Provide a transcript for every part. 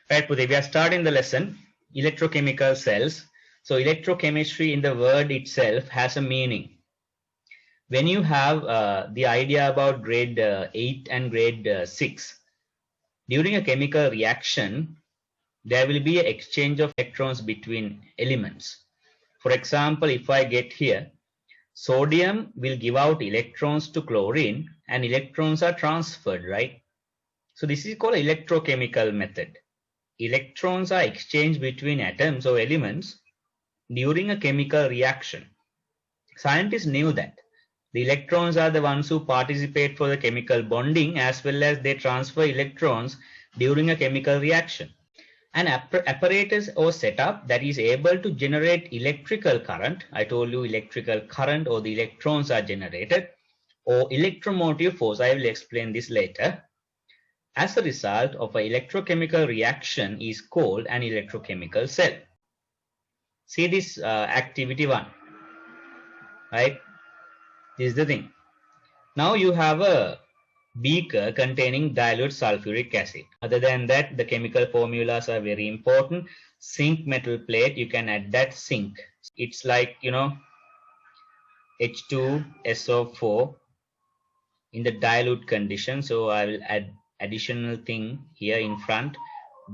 Right, Pudhi, we are starting the lesson, electrochemical cells. So electrochemistry in the word itself has a meaning. When you have the idea about grade 8 and grade 6, during a chemical reaction, there will be an exchange of electrons between elements. For example, if I get here, sodium will give out electrons to chlorine and electrons are transferred, right? So this is called electrochemical method. Electrons are exchanged between atoms or elements during a chemical reaction. Scientists knew that. The electrons are the ones who participate for the chemical bonding as well as they transfer electrons during a chemical reaction. An apparatus or setup that is able to generate electrical current, I told you electrical current or the electrons are generated, or electromotive force, I will explain this later, as a result of an electrochemical reaction is called an electrochemical cell. See this activity 1, right? This is the thing. Now you have a beaker containing dilute sulfuric acid. Other than that, the chemical formulas are very important. Zinc metal plate, you can add that zinc. It's like, H2SO4 in the dilute condition. So I will add additional thing here in front,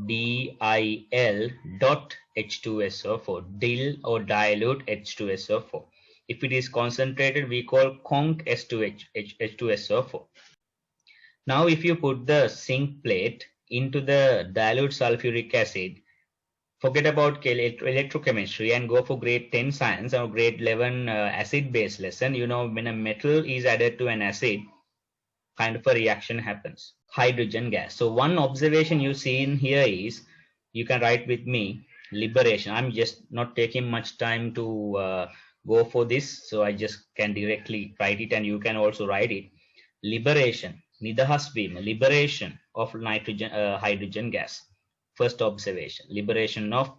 DIL dot H2SO4, DIL or dilute H2SO4. If it is concentrated, we call conc H2SO4. Now if you put the zinc plate into the dilute sulfuric acid, forget about electrochemistry and go for grade 10 science or grade 11 acid based lesson. When a metal is added to an acid, kind of a reaction happens. Hydrogen gas. So one observation you see in here is, you can write with me, liberation. I'm just not taking much time to go for this, so I just can directly write it and you can also write it. Liberation, nidahas beam, liberation of hydrogen gas. First observation, liberation of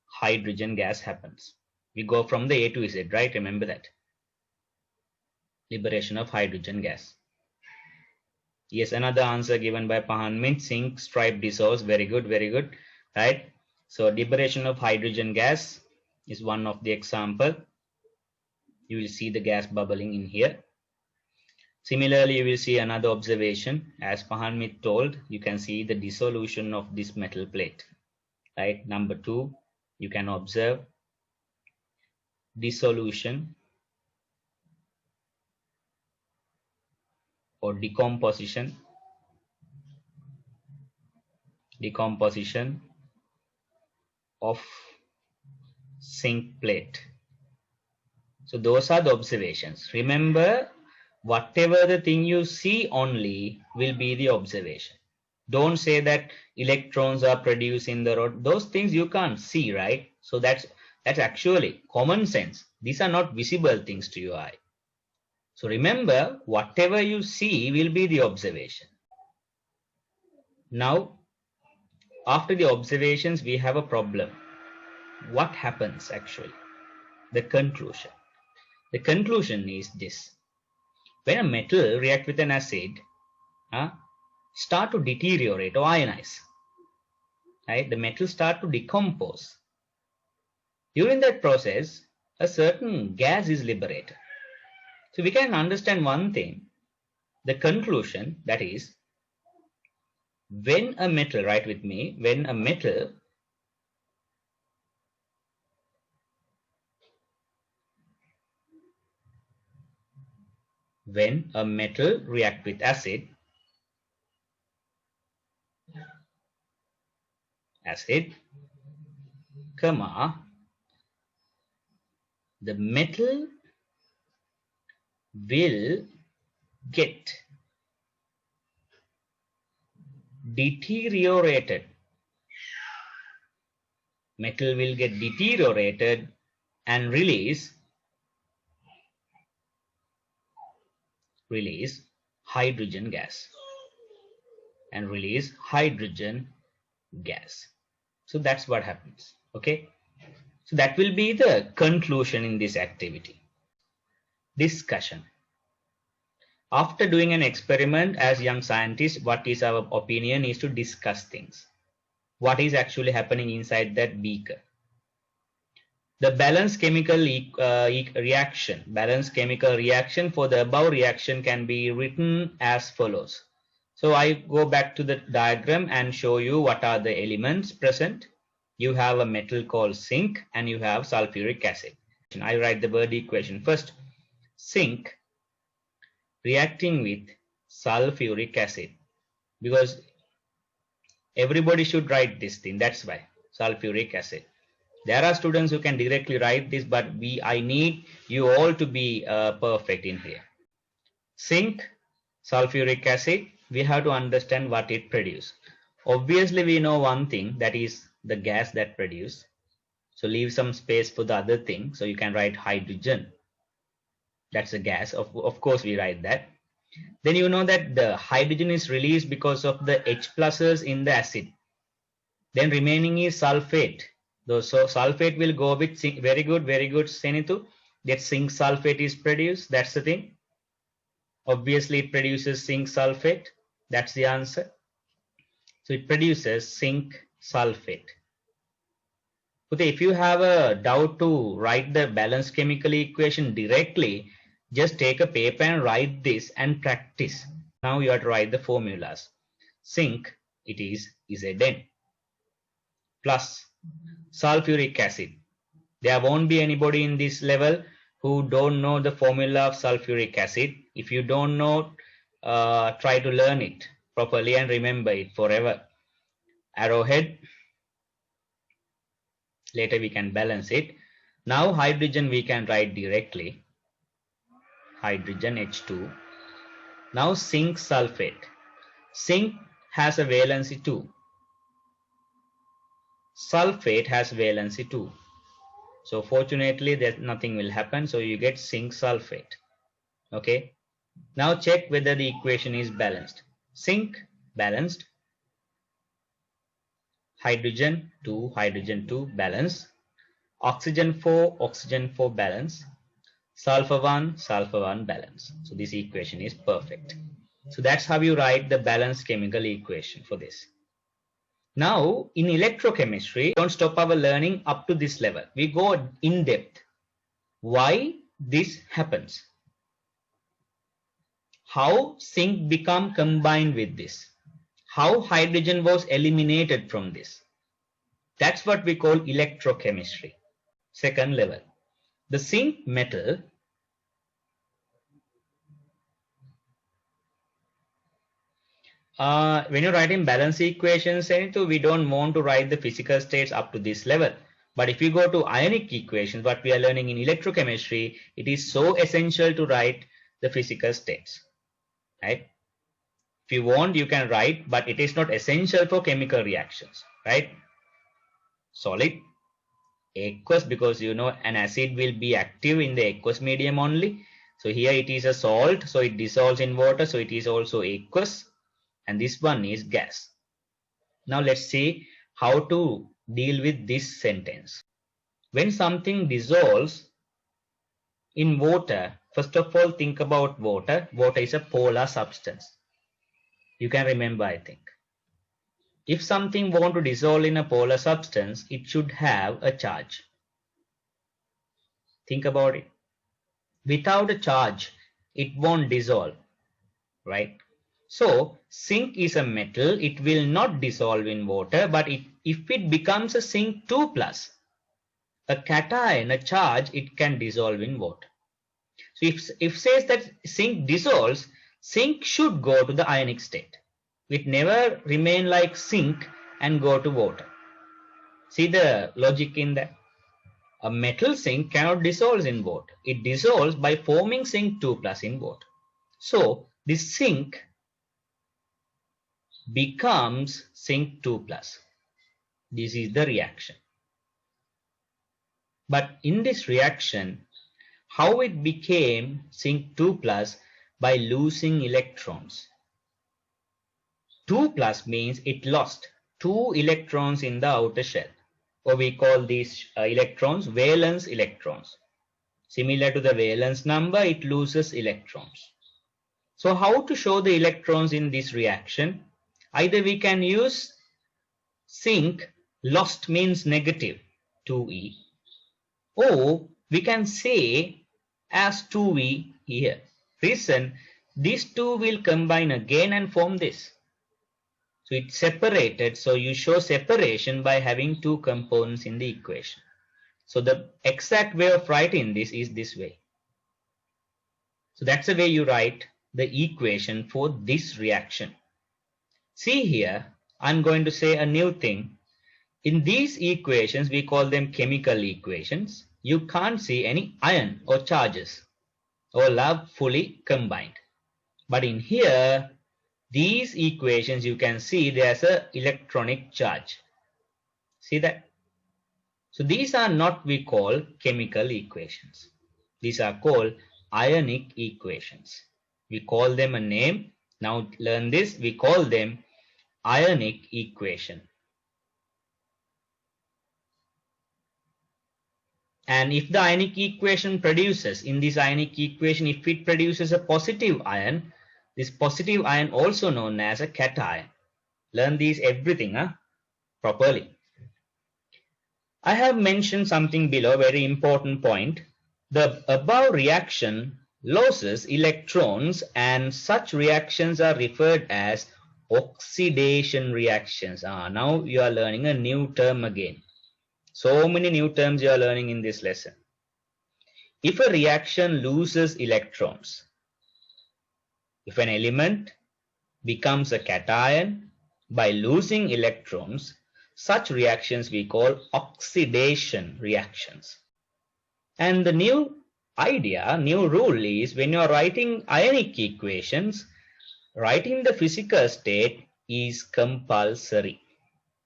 hydrogen gas happens. We go from the A to Z, right? Remember that. Liberation of hydrogen gas. Yes, another answer given by Pahanmit. Zinc stripe dissolves. Very good, very good. Right? So liberation of hydrogen gas is one of the example. You will see the gas bubbling in here. Similarly, you will see another observation. As Pahanmit told, you can see the dissolution of this metal plate. Right? Number 2, you can observe dissolution or decomposition of zinc plate. So those are the observations. Remember, whatever the thing you see only will be the observation. Don't say that electrons are produced in the rod. Those things you can't see, right? So that's actually common sense. These are not visible things to your eye. So remember, whatever you see will be the observation. Now, after the observations, we have a problem. What happens actually? The conclusion. The conclusion is this. When a metal reacts with an acid, start to deteriorate or ionize, right? The metal start to decompose. During that process, a certain gas is liberated. So we can understand one thing, the conclusion, that is, when a metal, write with me, when a metal react with acid, the metal will get deteriorated. Metal will get deteriorated and release hydrogen gas. So that's what happens. Okay. So that will be the conclusion in this activity. Discussion. After doing an experiment as young scientists, what is our opinion is to discuss things. what is actually happening inside that beaker. The balanced chemical reaction for the above reaction can be written as follows. So I go back to the diagram and show you what are the elements present. You have a metal called zinc and you have sulfuric acid. I write the word equation first. Zinc reacting with sulfuric acid, because everybody should write this thing, that's why sulfuric acid. There are students who can directly write this, but I need you all to be perfect in here. Zinc, sulfuric acid, we have to understand what it produces. Obviously we know one thing, that is the gas that produces. So leave some space for the other thing, so you can write hydrogen. That's a gas, of course we write that. Then you know that the hydrogen is released because of the H pluses in the acid. Then remaining is sulfate. So sulfate will go with zinc. Very good, Senitu. That zinc sulfate is produced. That's the thing. Obviously it produces zinc sulfate. That's the answer. So it produces zinc sulfate. Okay, if you have a doubt to write the balanced chemical equation directly, just take a paper and write this and practice. Now you have to write the formulas. Zinc, it is Zn, plus sulfuric acid. There won't be anybody in this level who don't know the formula of sulfuric acid. If you don't know, try to learn it properly and remember it forever. Arrowhead. Later we can balance it. Now hydrogen we can write directly. Hydrogen H2. Now zinc sulfate. Zinc has a valency 2. Sulfate has valency 2. So fortunately nothing will happen. So you get zinc sulfate. Okay. Now check whether the equation is balanced. Zinc balanced. Hydrogen 2 balance. Oxygen 4 balance. Sulfur 1 balance. So this equation is perfect. So that's how you write the balanced chemical equation for this. Now in electrochemistry, don't stop our learning up to this level. We go in depth. Why this happens? How zinc become combined with this? How hydrogen was eliminated from this? That's what we call electrochemistry. Second level. The zinc metal when you're writing balance equations, we don't want to write the physical states up to this level. But if you go to ionic equations, what we are learning in electrochemistry, it is so essential to write the physical states. Right? If you want, you can write, but it is not essential for chemical reactions. Right? Solid, aqueous, because you know an acid will be active in the aqueous medium only. So here it is a salt, so it dissolves in water, so it is also aqueous. And this one is gas. Now let's see how to deal with this sentence. When something dissolves in water, first of all think about water. Water is a polar substance. You can remember, I think. If something wants to dissolve in a polar substance, it should have a charge. Think about it. Without a charge, it won't dissolve, right? So zinc is a metal. It will not dissolve in water, but if it becomes a zinc 2+, a cation, a charge, it can dissolve in water. So if says that zinc dissolves, zinc should go to the ionic state. It never remain like zinc and go to water. See the logic in that? A metal zinc cannot dissolve in water. It dissolves by forming zinc 2+ in water. So this zinc becomes zinc 2+. This is the reaction. But in this reaction, how it became zinc 2+? By losing electrons. 2+ means it lost 2 electrons in the outer shell, or we call these electrons valence electrons. Similar to the valence number, it loses electrons. So how to show the electrons in this reaction? Either we can use Zinc lost means negative 2e, or we can say as 2e here. Reason, these two will combine again and form this. So it's separated, so you show separation by having two components in the equation. So the exact way of writing this is this way. So that's the way you write the equation for this reaction. See here, I'm going to say a new thing. In these equations, we call them chemical equations. You can't see any ion or charges. All are fully combined. But in here, these equations, you can see there's an electronic charge. See that? So these are not we call chemical equations. These are called ionic equations. We call them a name. Now learn this. We call them ionic equation. And if the ionic equation produces, in this ionic equation, if it produces a positive ion, this positive ion also known as a cation. Learn these everything properly. I have mentioned something below, very important point. The above reaction loses electrons, and such reactions are referred as oxidation reactions. Now you are learning a new term again. So many new terms you are learning in this lesson. If a reaction loses electrons, if an element becomes a cation by losing electrons, such reactions we call oxidation reactions. And the new idea, new rule is when you are writing ionic equations, writing the physical state is compulsory.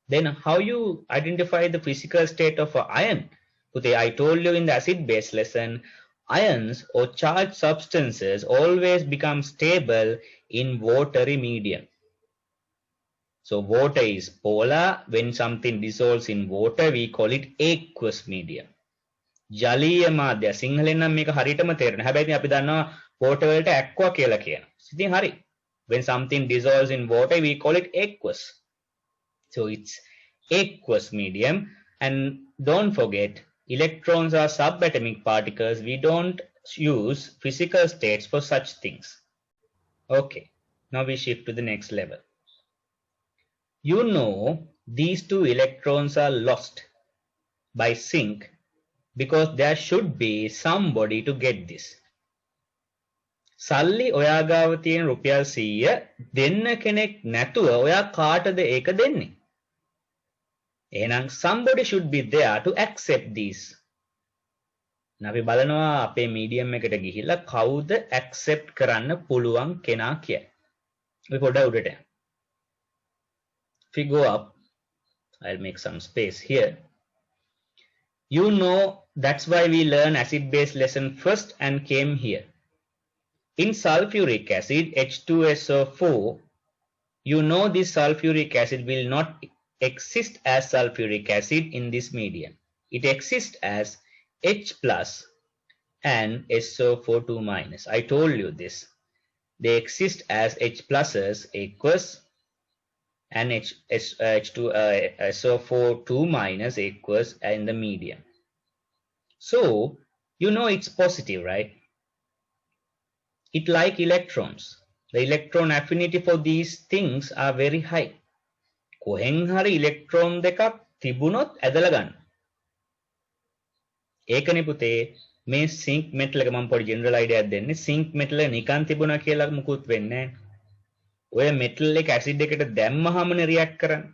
Then how you identify the physical state of an ion? Today I told you in the acid-base lesson, ions or charged substances always become stable in watery medium. So water is polar. When something dissolves in water, we call it aqueous medium. ජලීය මාධ්‍ය සිංහලෙන් නම් මේක හරියටම තේරෙනවා. හැබැයි අපි දන්නවා water වලට aqua කියලා කියනවා. ඉතින් හරි. When something dissolves in water, we call it aqueous. So it's aqueous medium. And don't forget, electrons are subatomic particles. We don't use physical states for such things. Okay, now we shift to the next level. You know these two electrons are lost by zinc because there should be somebody to get this. සල්ලි ඔයා ගාව තියෙන රුපියල් 100 දෙන්න කෙනෙක් නැතුව ඔයා කාටද ඒක දෙන්නේ? එහෙනම් somebody should be there to accept these. අපි බලනවා අපේ medium එකට ගිහිල්ලා කවුද accept කරන්න පුළුවන් කෙනා කියලා. අපි පොඩ්ඩක් උඩට යමු. If we go up, I'll make some space here. You know, that's why we learn acid-base lesson first and came here. In sulfuric acid, H2SO4, you know this sulfuric acid will not exist as sulfuric acid in this medium. It exists as H plus and SO4 2-. I told you this. They exist as H pluses, aqueous, and SO4 2- aqueous in the medium. So, you know it's positive, right? It like electrons. The electron affinity for these things are very high. කොහෙන් හරි electron දෙකක් තිබුණොත් ඇදලා ගන්න. ඒකනේ පුතේ මේ zinc metal එක මම පොඩි general idea එකක් දෙන්නේ. zinc metal එක නිකන් තිබුණා කියලා මුකුත් වෙන්නේ නැහැ. ඔය metal එක acid එකට දැම්මහමනේ react කරන්නේ.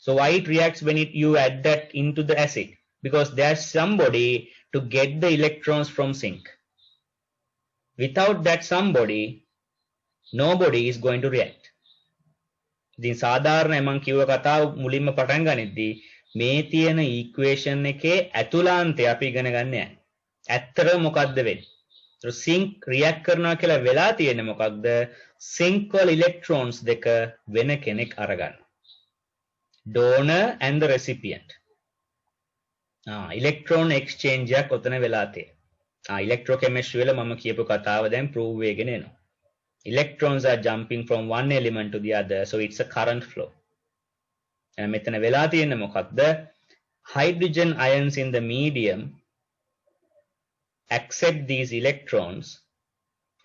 So why it reacts when you add that into the acid? Because there's somebody to get the electrons from zinc. Without that somebody, nobody is going to react. ඉතින් සාධාරණයි මම කිව්ව කතාව මුලින්ම පටන් ගනිද්දී මේ තියෙන equation එකේ ඇතුළාන්තය අපි ඉගෙන ගන්න යන්නේ. ඇත්තටම මොකක්ද වෙන්නේ? So zinc react කරනවා කියලා වෙලා තියෙන්නේ මොකක්ද? zinc වල electrons දෙක වෙන කෙනෙක් අරගන්න. Donor and the recipient. Electron exchange එකක් ඔතන වෙලා තියෙනවා. Electrochemistry වල මම කියපු කතාව දැන් prove වෙගෙන එනවා. Electrons are jumping from one element to the other, so it's a current flow. මෙතන වෙලා තියෙන්නේ මොකක්ද? Hydrogen ions in the medium accept these electrons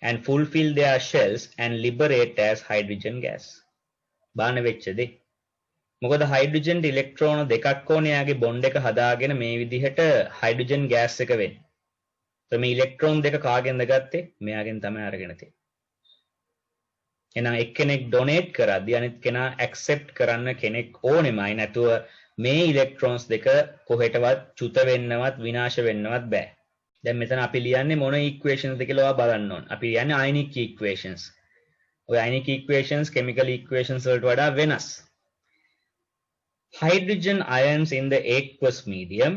and fulfill their shells and liberate as hydrogen gas. බාන වෙච්ච දේ. මොකද hydrogen ඉලෙක්ට්‍රෝන දෙකක් ඕනේ යාගේ බොන්ඩ් එක හදාගෙන මේ විදිහට හයිඩ්‍රජන් ගෑස් එක වෙන්නේ. તો මේ ඉලෙක්ට්‍රෝන දෙක කාගෙන්ද ගත්තේ? මෙයාගෙන් තමයි අරගෙන තියෙන්නේ. එහෙනම් එක්කෙනෙක් ඩොනේට් කරද්දී අනිත් කෙනා ඇක්සෙප්ට් කරන්න කෙනෙක් ඕනෙමයි. නැතුව මේ ඉලෙක්ට්‍රෝන්ස් දෙක කොහෙටවත් චුත වෙන්නවත් විනාශ වෙන්නවත් බෑ. දැන් මෙතන අපි ලියන්නේ මොන ඉක්වේෂන්ස්ද කියලා ඔයා බලන්න ඕන. අපි ලියන්නේ අයනික් ඉක්වේෂන්ස්. ඔය අයනික් ඉක්වේෂන්ස් කෙමිකල් ඉක්වේෂන්ස් වලට වඩා වෙනස්. Hydrogen ions in the aqueous medium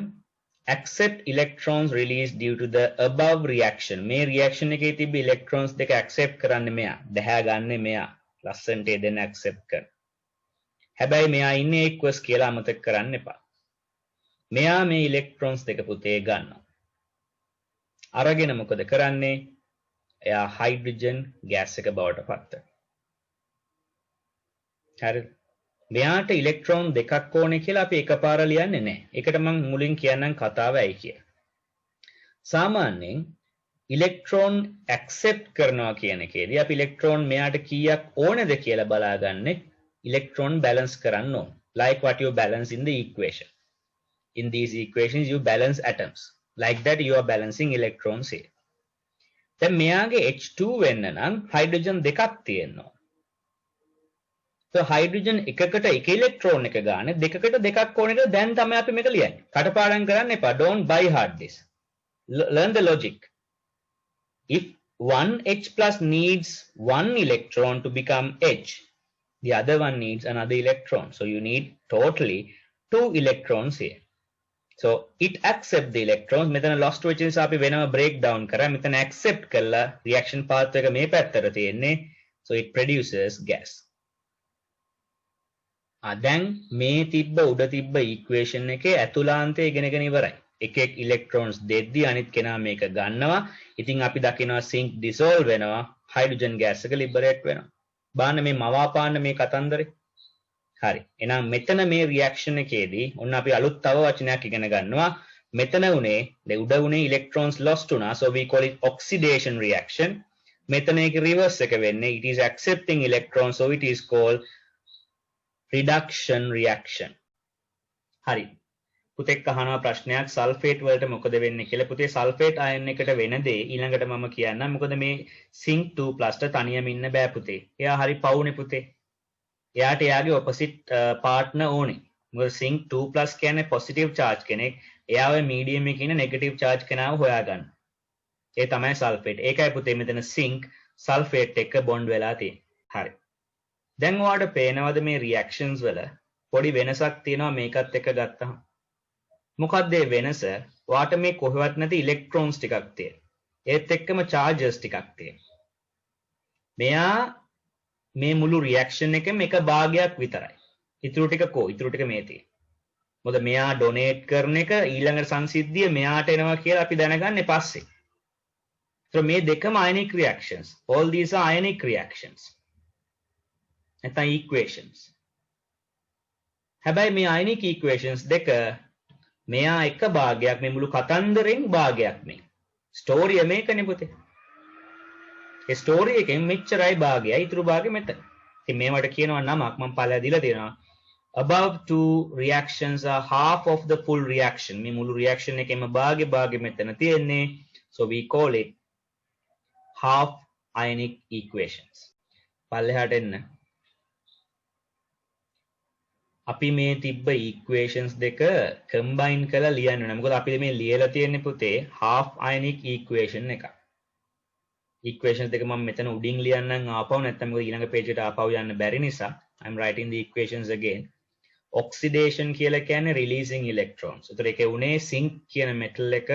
accept electrons released due to the above reaction. මේ reaction එකේ තිබ්බ electrons දෙක accept කරන්නේ මෙයා. දැහැ ගන්නෙ මෙයා. ලස්සනට දෙන්න accept කරන. හැබැයි මෙයා ඉන්නේ aqueous කියලා අමතක කරන්න එපා. මෙයා මේ electrons දෙක පුතේ ගන්නවා. අරගෙන මොකද කරන්නේ? එයා hydrogen gas එක බවට පත් කරනවා. හරිද? මෙයාට ඉලෙක්ට්‍රෝන දෙකක් ඕනේ කියලා අපි එකපාර ලියන්නේ නැහැ. ඒකට මම මුලින් කියන්නම් කතාව ඇයි කියලා. සාමාන්‍යයෙන් ඉලෙක්ට්‍රෝන ඇක්සෙප්ට් කරනවා කියන එකේදී අපි ඉලෙක්ට්‍රෝන මෙයාට කීයක් ඕනේද කියලා බලාගන්නේ ඉලෙක්ට්‍රෝන බැලන්ස් කරන්න ඕන. Like what you balance in the equation. In these equations you balance atoms. Like that you are balancing electrons here. දැන් මෙයාගේ H2 වෙන්න නම් හයිඩ්‍රජන් දෙකක් තියෙනවා. So hydrogen එකකට එක ඉලෙක්ට්‍රෝන එක ගන්න දෙකකට දෙකක් ඕන එක දැන් තමයි අපි මේක ලියන්නේ. කටපාඩම් කරන්න එපා. Don't by heart this. Learn the logic. If one H plus needs one electron to become H, the other one needs another electron. So you need totally two electrons here. So it accept the electrons. මෙතන lost වෙච්ච නිසා අපි වෙනම break down කරා. මෙතන accept කළා reaction path එක මේ පැත්තට තියෙන්නේ. So it produces gas. දැන් මේ තිබ්බ උඩ තිබ්බ ඉක්වේෂන් එකේ ඇතුළාන්තය ඉගෙනගෙන ඉවරයි. එක එක ඉලෙක්ට්‍රෝන්ස් දෙද්දී අනිත් කෙනා මේක ගන්නවා. ඉතින් අපි දකිනවා සිංක් ඩිසෝල්ව් වෙනවා, හයිඩ්‍රජන් ගෑස් එක ලිබරේට් වෙනවා. බාන්න මේ මවාපාන්න මේ කතන්දරේ. හරි. එහෙනම් මෙතන මේ රියැක්ෂන් එකේදී ඔන්න අපි අලුත් තව වචනයක් ඉගෙන ගන්නවා. මෙතන උනේ උඩ උනේ ඉලෙක්ට්‍රෝන්ස් lost වුණා. So we call it oxidation reaction. මෙතන ඒක රිවර්ස් එක වෙන්නේ. It is accepting electrons, so it is called reduction reaction. හරි. පුතෙක් අහනවා ප්‍රශ්නයක් සල්ෆේට් වලට මොකද වෙන්නේ කියලා. පුතේ සල්ෆේට් අයන් එකට වෙන දේ ඊළඟට මම කියන්නම්. මොකද මේ සිංක් 2+ ට තනියම ඉන්න බෑ පුතේ. එයා හරි පවුනේ පුතේ. එයාට එයාගේ ඔපොසිට් පාර්ට්නර් ඕනේ. මොකද සිංක් 2+ කියන්නේ පොසිටිව් charge කෙනෙක්. එයා ඔය මීඩියම් එකේ ඉන්න නෙගටිව් charge කෙනාව හොයාගන්න. ඒ තමයි සල්ෆේට්. ඒකයි පුතේ මෙතන සිංක් සල්ෆේට් එක්ක බොන්ඩ් වෙලා තියෙන්නේ. හරි. දැන් ඔයාලට පේනවද මේ රියැක්ෂන්ස් වල පොඩි වෙනසක් තියෙනවා මේකත් එක්ක ගත්තහම? මොකක්ද ඒ වෙනස? ඔයාට මේ කොහෙවත් නැති ඉලෙක්ට්‍රෝන්ස් ටිකක් තියෙනවා. ඒත් එක්කම charges ටිකක් තියෙනවා. මෙයා මේ මුළු රියැක්ෂන් එකෙම එක භාගයක් විතරයි. ඊටු ටික කො? ඊටු ටික මේ තියෙනවා. මොකද මෙයා ඩොනේට් කරන එක ඊළඟ සංසිද්ධිය මෙයාට එනවා කියලා අපි දැනගන්නේ පස්සේ. So මේ දෙකම ionic reactions. All these are ionic reactions. නැත්නම් equations. හැබැයි මේ ionic equations දෙක මෙයා එක භාගයක් මේ මුළු කතන්දරෙන් භාගයක් මේ. ස්ටෝරිය මේකනේ පුතේ. ඒ ස්ටෝරි එකෙන් මෙච්චරයි භාගයයි ඊටු භාගෙ මෙතන. ඉතින් මේවට කියනවා නමක් මම පළලා දීලා තියෙනවා. Above two reactions are half of the full reaction. මේ මුළු reaction එකෙම භාගෙ මෙතන තියෙන්නේ. So we call it half ionic equations. පල්ලෙහාට එන්න. අපි මේ තිබ්බ equations දෙක combine කරලා ලියන්න ඕනේ. මොකද අපි මේ ලියලා තියෙන්නේ පුතේ half ionic equation එක. equations දෙක මම මෙතන උඩින් ලියන්නම් ආපහු නැත්නම් මොකද ඊළඟ page එකට ආපහු යන්න බැරි නිසා I'm writing the equations again. Oxidation කියලා කියන්නේ releasing electrons. ඒතර ඒකේ උනේ zinc කියන metal එක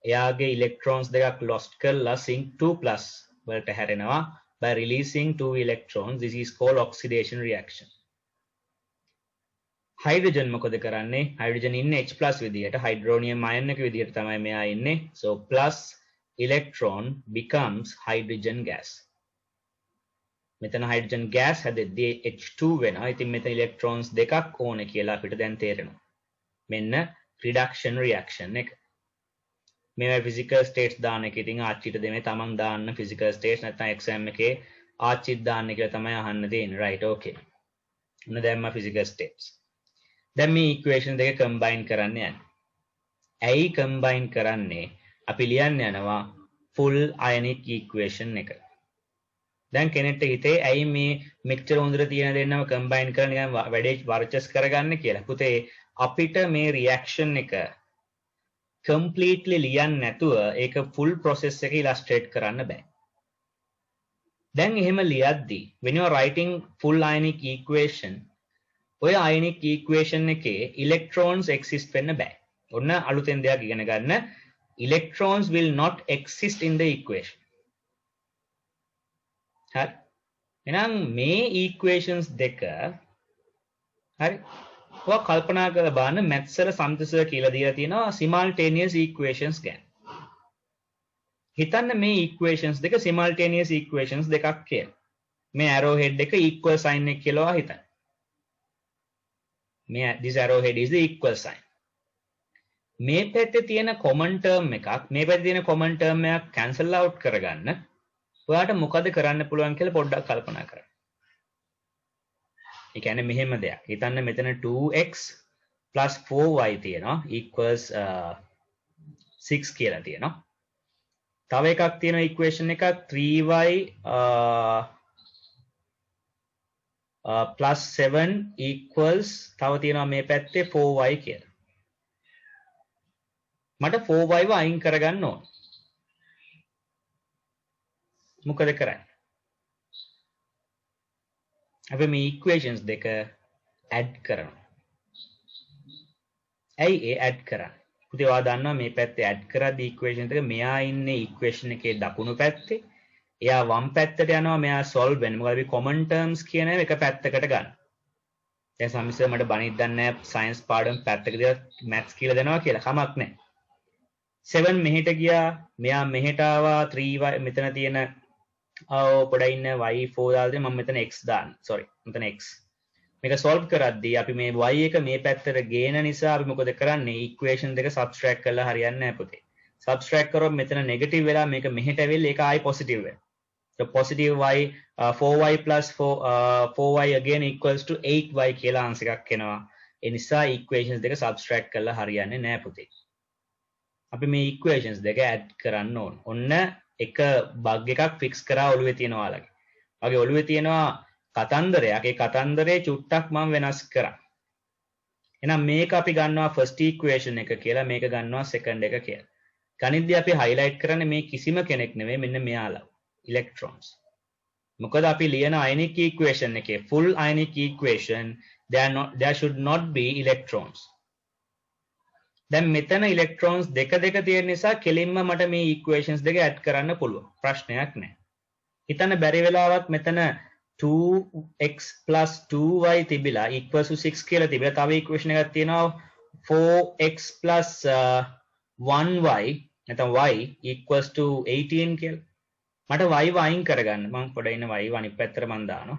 එයාගේ electrons දෙකක් lost කරලා zinc 2+ වලට හැරෙනවා by releasing 2 electrons. This is called oxidation reaction. Hydrogen මොකද කරන්නේ? හයිඩ්‍රජන් ඉන්නේ H+ විදියට හයිඩ්‍රෝනියම් අයන් එක විදියට තමයි මෙයා ඉන්නේ. So plus electron becomes hydrogen gas. මෙතන හයිඩ්‍රජන් ගෑස් හැදෙද්දී H2 වෙනවා. ඉතින් මෙතන ඉලෙක්ට්‍රෝන්ස් දෙකක් ඕනේ කියලා අපිට දැන් තේරෙනවා. මෙන්න රිඩක්ෂන් රියැක්ෂන් එක. මේවා ෆිසිකල් ස්ටේට්ස් දාන එක. ඉතින් ආච්චිට දෙමේ තමන් දාන්න ෆිසිකල් ස්ටේට්ස් නැත්නම් එක්සෑම් එකේ ආච්චිත් දාන්න කියලා තමයි අහන්න දෙන්නේ. රයිට් ඕකේ. ඔන්න දැම්ම ෆිසිකල් ස්ටේට්ස්. දැන් මේ ඉක්වේෂන් දෙක කම්බයින් කරන්න යන්නේ. ඇයි කම්බයින් කරන්නේ? අපි ලියන්න යනවා ෆුල් අයනික් ඉක්වේෂන් එක. දැන් කෙනෙක්ට හිතේ ඇයි මේ මෙච්චර හොඳට තියෙන දෙන්නම කම්බයින් කරලා නිකන් වැඩේ වර්චස් කරගන්න කියලා. පුතේ අපිට මේ රියැක්ෂන් එක කම්ප්ලීට්ලි ලියන්න නැතුව ඒක ෆුල් ප්‍රොසෙස් එක ඉලස්ට්‍රේට් කරන්න බෑ. දැන් එහෙම ලියද්දී when you are writing full ionic equation ඔය ionic equation එකේ electrons exist වෙන්න බෑ. ඔන්න අලුතෙන් දෙයක් ඉගෙන ගන්න. Electrons will not exist in the equation. හරි. එහෙනම් මේ equations දෙක හරි. ඔයා කල්පනා කරලා බලන්න maths වල සම්තිසර කියලා දීලා තියෙනවා simultaneous equations ගැන. හිතන්න මේ equations දෙක simultaneous equations දෙකක් කියලා. මේ arrow head එක equal sign එක කියලා හිතන්න. මේ this arrow head is the equal sign. මේ පැත්තේ තියෙන common term එකක් මේ පැත්තේ තියෙන common term එකක් cancel out කරගන්න ඔයාට මොකද කරන්න පුළුවන් කියලා පොඩ්ඩක් කල්පනා කරන්න. ඒ කියන්නේ මෙහෙම දෙයක්. හිතන්න මෙතන 2x + 4y තියෙනවා equals 6 කියලා තියෙනවා. තව එකක් තියෙනවා equation එකක් 3y +7 equals තව තියෙනවා මේ පැත්තේ 4y කියලා. මට 4y ව අයින් කරගන්න ඕන. මොකද කරන්නේ? අපි මේ equations දෙක add කරනවා. ඇයි ඒ add කරන්නේ? පුතේ ඔයා දන්නවා මේ පැත්තේ add කරද්දී equation දෙක මෙයා ඉන්නේ equation එකේ දකුණු පැත්තේ. එයා වම් පැත්තට යනවා මෙයා solve වෙන්නේ. මොකද අපි common terms කියන එක පැත්තකට ගන්න. දැන් සම්මිසර් මට බණින්න දන්නේ නැහැ science පාඩම පැත්තක දාලා maths කියලා දෙනවා කියලා කමක් නැහැ. 7 මෙහෙට ගියා. මෙයා මෙහෙට ආවා 3y මෙතන තියෙන පොඩ්ඩක් ඉන්න y4 දාලා මම මෙතන x දාන්න. sorry. මෙතන x. මේක solve කරද්දී අපි මේ y එක මේ පැත්තට ගේන නිසා අපි මොකද කරන්නේ? equation දෙක subtract කරලා හරියන්නේ නැහැ පුතේ. subtract කරොත් මෙතන negative වෙලා මේක මෙහෙට ඇවිල්ලා ඒක ආයි positive වෙනවා. so positive y 4y + 4y again equals to 8y කියලා answer එකක් එනවා. ඒ නිසා equations දෙක subtract කරලා හරියන්නේ නැහැ පුතේ. අපි මේ equations දෙක add කරන්න ඕන. ඔන්න එක බග් එකක් ෆික්ස් කරා ඔළුවේ තියෙනවා ඔයාලගේ. වගේ ඔළුවේ තියෙනවා කතන්දරයක්. ඒ කතන්දරේ චුට්ටක් මම වෙනස් කරා. එහෙනම් මේක අපි ගන්නවා first equation එක කියලා මේක ගන්නවා second එක කියලා. ගණිතදී අපි highlight කරන්නේ මේ කිසිම කෙනෙක් නෙවෙයි මෙන්න මෙයාලා electrons. මොකද අපි ලියන ionic equation එකේ full ionic equation there should not be electrons. දැන් මෙතන electrons දෙක තියෙන නිසා කෙලින්ම මට මේ equations දෙක add කරන්න පුළුවන්. ප්‍රශ්නයක් නැහැ. හිතන්න බැරි වෙලාවත් මෙතන 2x + 2y තිබිලා equals to 6 කියලා තිබිලා තව equation එකක් තියෙනවා 4x + 1y නැත්නම් y equals to 18 කියලා. මට y වයින් කරගන්න. මම පොඩ්ඩක් ඉන්න y අනිත් පැත්තට මම දානවා.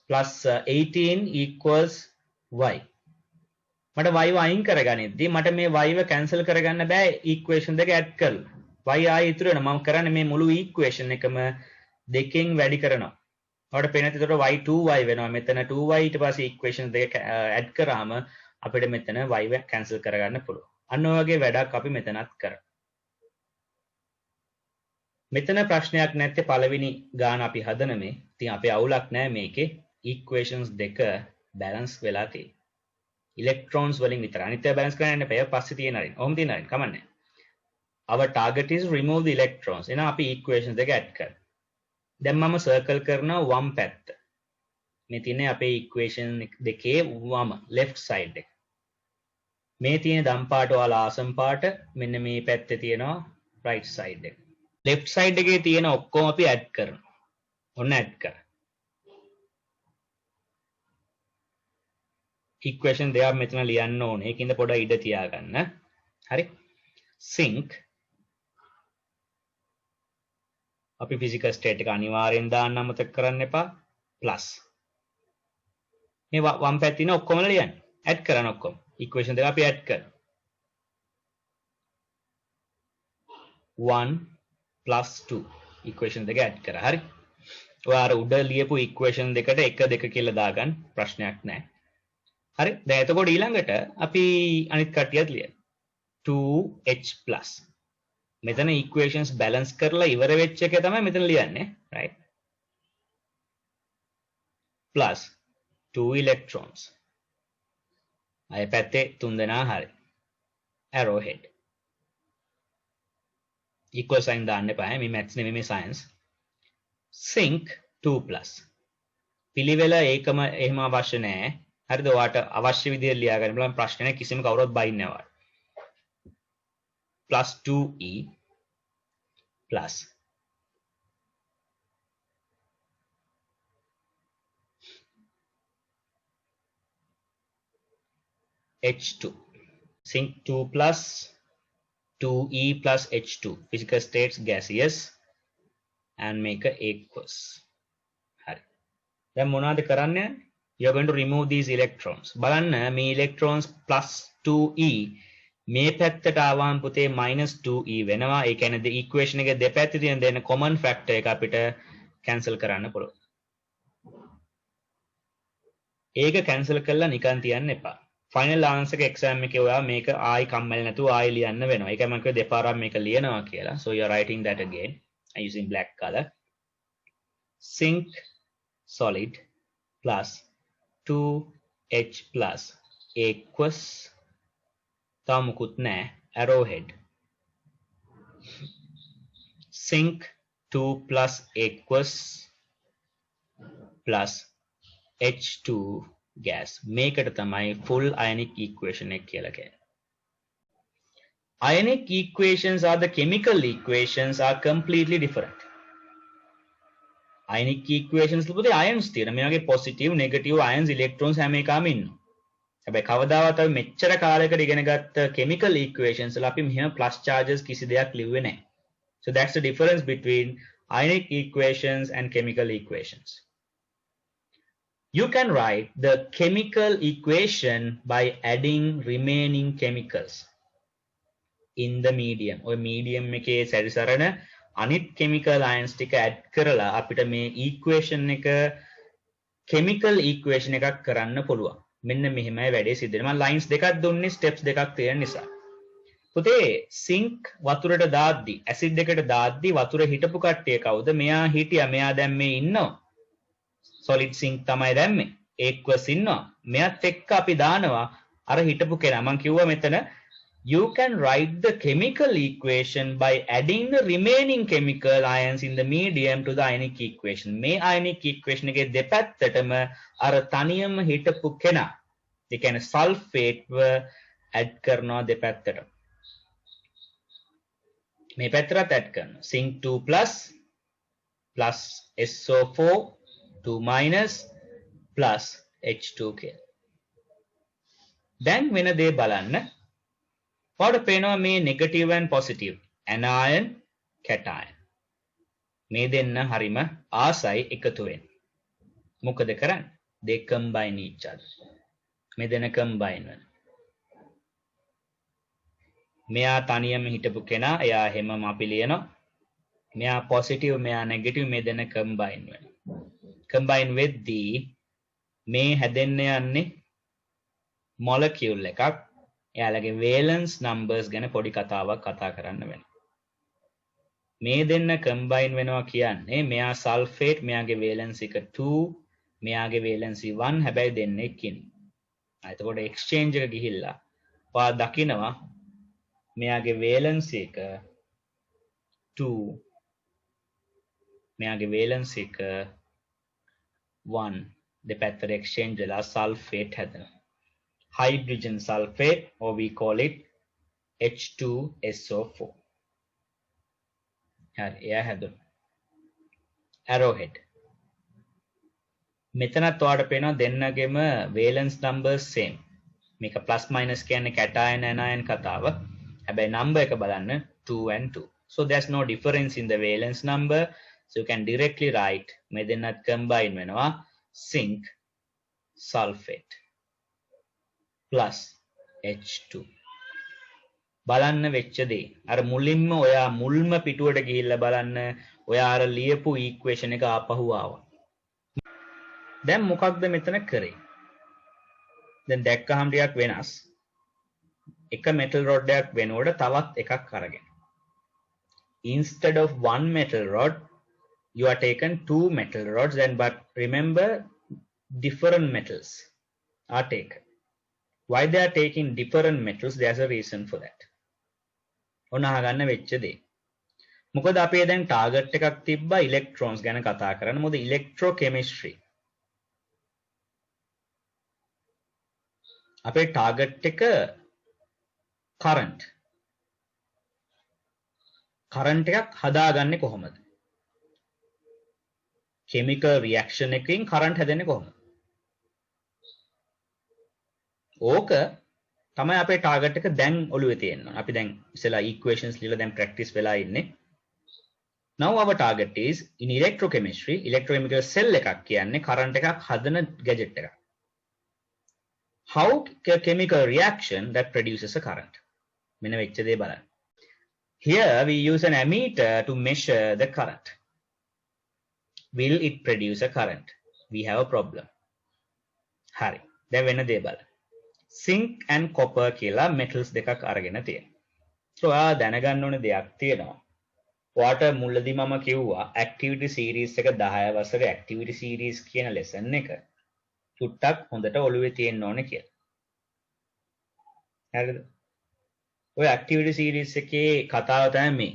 +18 equals y. මට y වයින් කරගනිද්දී මට මේ y ව cancel කරගන්න බෑ equation දෙක add කරලා. y ආයෙ ඉතුරු වෙනවා. මම කරන්නේ මේ මුළු equation එකම දෙකෙන් වැඩි කරනවා. ඔයාලට පේනවා එතකොට y 2y වෙනවා. මෙතන 2y ඊට පස්සේ equation දෙක add කරාම අපිට මෙතන y ව cancel කරගන්න පුළුවන්. අන්න ඔය වගේ වැඩක් අපි මෙතනත් කරා. මෙතන ප්‍රශ්නයක් නැත්තේ පළවෙනි ගාන අපි හදන මේ. ඉතින් අපේ අවුලක් නැහැ මේකේ. equations දෙක balance වෙලා තියෙනවා. electrons වලින් විතර. අනිත් ඒවා balance කරන්න එපා. ඒක පස්සේ තියෙන හරියි. ඔහොම තියෙන හරියි. කමන්නේ. Our target is remove the electrons. එහෙනම් අපි equations දෙක add කරමු. දැන් මම circle කරනවා වම් පැත්ත. මේ තියෙන්නේ අපේ equation දෙකේ වම left side එක. මේ තියෙන දම් පාට ඔයාලා ආසම් පාට මෙන්න මේ පැත්තේ තියෙනවා right side එක. left side එකේ තියෙන ඔක්කොම අපි add කරනවා. ඔන්න add කරා. equation දෙකක් මෙතන ලියන්න ඕනේ. ඒකින්ද පොඩ්ඩක් ඉඩ තියාගන්න. හරි. sink අපි physical state එක අනිවාර්යෙන් දාන්න අමතක කරන්න එපා plus මේ වම් පැත්තේ ඉන්න ඔක්කොම ලියන්න add කරන්න ඔක්කොම equation දෙක අපි add කරමු 1 plus 2 equation දෙක add කරා හරි ඔයා අර උඩ ලියපු equation දෙකට 1 2 කියලා දාගන්න ප්‍රශ්නයක් නැහැ හරි දැන් එතකොට ඊළඟට අපි අනිත් කටියත් ලියමු 2h plus මෙතන equations balance කරලා ඉවර වෙච්ච එක තමයි මෙතන ලියන්නේ right plus 2 electrons අය පැත්තේ තුන් දෙනා හරි arrowhead equal sign දාන්න එපා මේ maths නෙමෙයි මේ science sync 2 plus පිළිවෙල ඒකම එහෙම අවශ්‍ය නැහැ හරිද ඔයාට අවශ්‍ය විදිහට ලියා ගන්න බලන්න ප්‍රශ්නේ කිසිම කවුරුත් බයින්නේ නැහැ plus 2e plus H2 sync 2 plus 2e plus H2 physical states gaseous and make a aqueous හරි දැන් මොනවද කරන්න you are going to remove these electrons බලන්න මේ electrons plus 2e මේ පැත්තට ආවම පුතේ -2e වෙනවා ඒ කියන්නේ equation එකේ දෙපැත්තේ තියෙන දෙන common factor එක අපිට cancel කරන්න පුළුවන් ඒක cancel කරලා නිකන් තියන්න එපා final answer එක exam එකේ ඔයා මේක ආයි කම්මැලි නැතුව ආයි ලියන්න වෙනවා ඒකයි මම කිව්වේ දෙපාරක් මේක ලියනවා කියලා so you are writing that again using black color sync solid plus 2h plus aqueous तामुकुत ने arrowhead sync 2 plus aqueous plus H2 gas make it තමයි full ionic equation එක කියලා කියන්නේ ionic equations are the chemical equations are completely different ionic equations වලදී ions තියෙන මේ වගේ positive negative ions electrons හැම එකම ඉන්නවා හැබැයි කවදාවත් අපි මෙච්චර කාලයකට ඉගෙන ගත්ත chemical equations වල අපි මෙහෙම plus charges කිසි දෙයක් ලිව්වේ නැහැ. So that's the difference between ionic equations and chemical equations. You can write the chemical equation by adding remaining chemicals in the medium. ඔය medium එකේ සැරිසරන අනිත් chemical ions ටික add කරලා අපිට මේ equation එක chemical equation එකක් කරන්න පුළුවන්. මෙන්න මෙහෙමයි වැඩේ සිද්ධ වෙනවා මම ලයින්ස් දෙකක් දුන්නේ ස්ටෙප්ස් දෙකක් තියෙන නිසා පුතේ සිංක් වතුරට දාද්දි ඇසිඩ් එකට දාද්දි වතුර හිටපු කට්ටිය කවුද මෙයා හිටියා මෙයා දැන් මේ ඉන්නවා සොලිඩ් සිංක් තමයි දැම්මේ ඒක්වස් ඉන්නවා මෙයාත් එක්ක අපි දානවා අර හිටපු කෙනා මම කිව්වා මෙතන you can write the chemical equation by adding the remaining chemical ions in the medium to the ionic equation මේ ionic equation එකේ දෙපැත්තටම අර තනියම හිටපු කෙනා ඒ කියන්නේ සල්ෆේට් ව ඇඩ් කරනවා දෙපැත්තට මේ පැත්තට ඇඩ් කරනවා zinc 2 plus SO4 2 minus plus H2 කියලා දැන් වෙන දේ බලන්න ඔයාලට පේනවා මේ negative and positive anion cation මේ දෙන්න හරිම ආසයි එකතු වෙන්න මොකද කරන්නේ they combine each other මේ දෙන්න combine වෙන මෙයා තනියම හිටපු කෙනා එයා හැමම අපි ලියනවා මෙයා positive මෙයා negative මේ දෙන්න combine වෙනවා combine වෙද්දී මේ හැදෙන්න යන්නේ molecule එකක් එයාලගේ valence numbers ගැන පොඩි කතාවක් කතා කරන්න වෙනවා. මේ දෙන්න combine වෙනවා කියන්නේ මෙයා sulfate මෙයාගේ valence එක 2 මෙයාගේ valence 1 හැබැයි දෙන්නෙක් ඉන්නේ. එතකොට exchange එක ගිහිල්ලා ඔයා දකිනවා මෙයාගේ valence එක 2 මෙයාගේ valence එක 1 දෙපැත්තට exchange වෙලා sulfate හැදෙනවා. hydrogen sulfate or we call it H2SO4 හරි එයා හැදුණා arrowhead මෙතනත් ඔයාලට පේනවා දෙන්නගෙම valence numbers same මේක plus minus කියන්නේ cation anion කතාව හැබැයි number එක බලන්න 2 and 2 so there's no difference in the valence number So you can directly write මේ දෙන්නත් combine වෙනවා zinc sulfate plus H2. බලන්න වෙච්ච දේ. අර මුලින්ම ඔයා මුල්ම පිටුවට ගිහිල්ලා බලන්න ඔයා අර ලියපු equation එක ආපහු ආවා. දැන් මොකක්ද මෙතන කරේ? දැන් දැක්කහම ටිකක් වෙනස්. එක metal rod එකක් වෙනකොට තවත් එකක් අරගෙන. Instead of one metal rod, you are taken two metal rods, and but remember different metals are taken. Why they are taking different metals? There's a reason for that. ඔන්න අහගන්න වෙච්ච දේ. මොකද අපේ දැන් ටාගට් එකක් තිබ්බා ඉලෙක්ට්‍රෝන්ස් ගැන කතා කරන්න. මොකද ඉලෙක්ට්‍රෝකෙමිස්ට්‍රි අපේ ටාගට් එක කරන්ට් එකක් හදාගන්නේ කොහොමද? කෙමිකල් රියැක්ෂන් එකකින් කරන්ට් හැදෙන්නේ කොහොමද? ඕක තමයි අපේ ටාගට් එක දැන් ඔළුවේ තියෙනවා. අපි දැන් ඉස්සෙල්ලා equations ලියලා දැන් practice වෙලා ඉන්නේ. Now our target is in electrochemistry, electrochemical cell එකක් කියන්නේ current එකක් හදන gadget එකක්. How a chemical reaction that produces a current. මෙන්න වෙච්ච දේ බලන්න. Here we use an ammeter to measure the current. Will it produce a current? We have a problem. හරි. දැන් වෙන දේ බලන්න. Zinc and copper කියලා metals දෙකක් අරගෙන තියෙනවා. So ඔයා දැනගන්න ඕනේ දෙයක් තියෙනවා. ඔයාට මුලදී මම කිව්වා activity series එක 10 වසරේ activity series කියන lesson එක චුට්ටක් හොඳට ඔළුවේ තියෙන්න ඕනේ කියලා. හරිද? ඔය activity series එකේ කතාව තමයි මේ.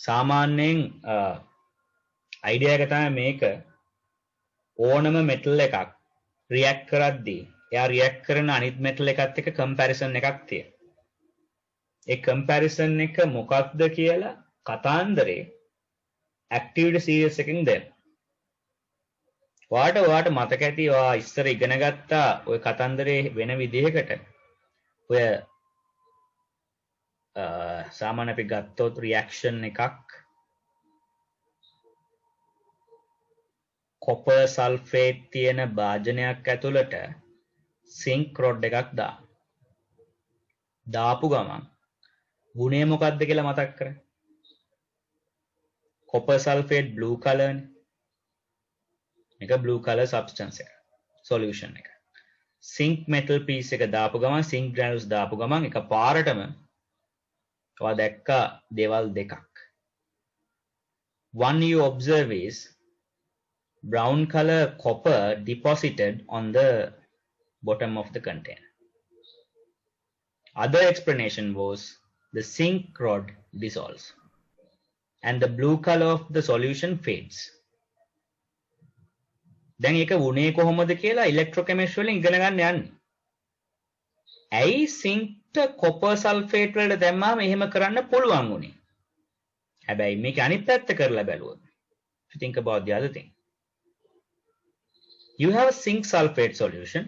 සාමාන්‍යයෙන් idea එක තමයි මේක ඕනම metal එකක් react කරද්දී එයා react කරන අනිත් metal එකත් එක්ක comparison එකක් තියෙනවා. ඒ comparison එක මොකක්ද කියලා කතාන්දරේ activity series එකකින් දෙන්න. ඔයාට මතක ඇති ඔයා ඉස්සර ඉගෙන ගත්තා ඔය කතන්දරේ වෙන විදිහකට ඔය සාමාන්‍ය අපි ගත්තොත් reaction එකක් copper sulfate තියෙන භාජනයක් ඇතුළට zinc rod එකක් දාපු ගමන් ගුණය මොකක්ද කියලා මතක් කරගන්න. copper sulfate blue color නේ. මේක blue color substance එක solution එක. zinc metal piece එක දාපු ගමන් zinc granules දාපු ගමන් එක පාරටම ඔයා දැක්ක දේවල් දෙකක්. One you observe is brown color copper deposited on the bottom of the container. Other explanation was the zinc rod dissolves and the blue color of the solution fades. දැන් ඒක වුණේ කොහොමද කියලා ඉලෙක්ට්‍රෝකෙමිස්ට්‍රි වලින් ඉගෙන ගන්න යන්නේ. ඇයි zinc copper sulfate වලට දැම්මාම එහෙම කරන්න පුළුවන් උනේ? හැබැයි මේක අනිත් පැත්ත කරලා බැලුවොත් if you think about the other thing, you have a zinc sulfate solution.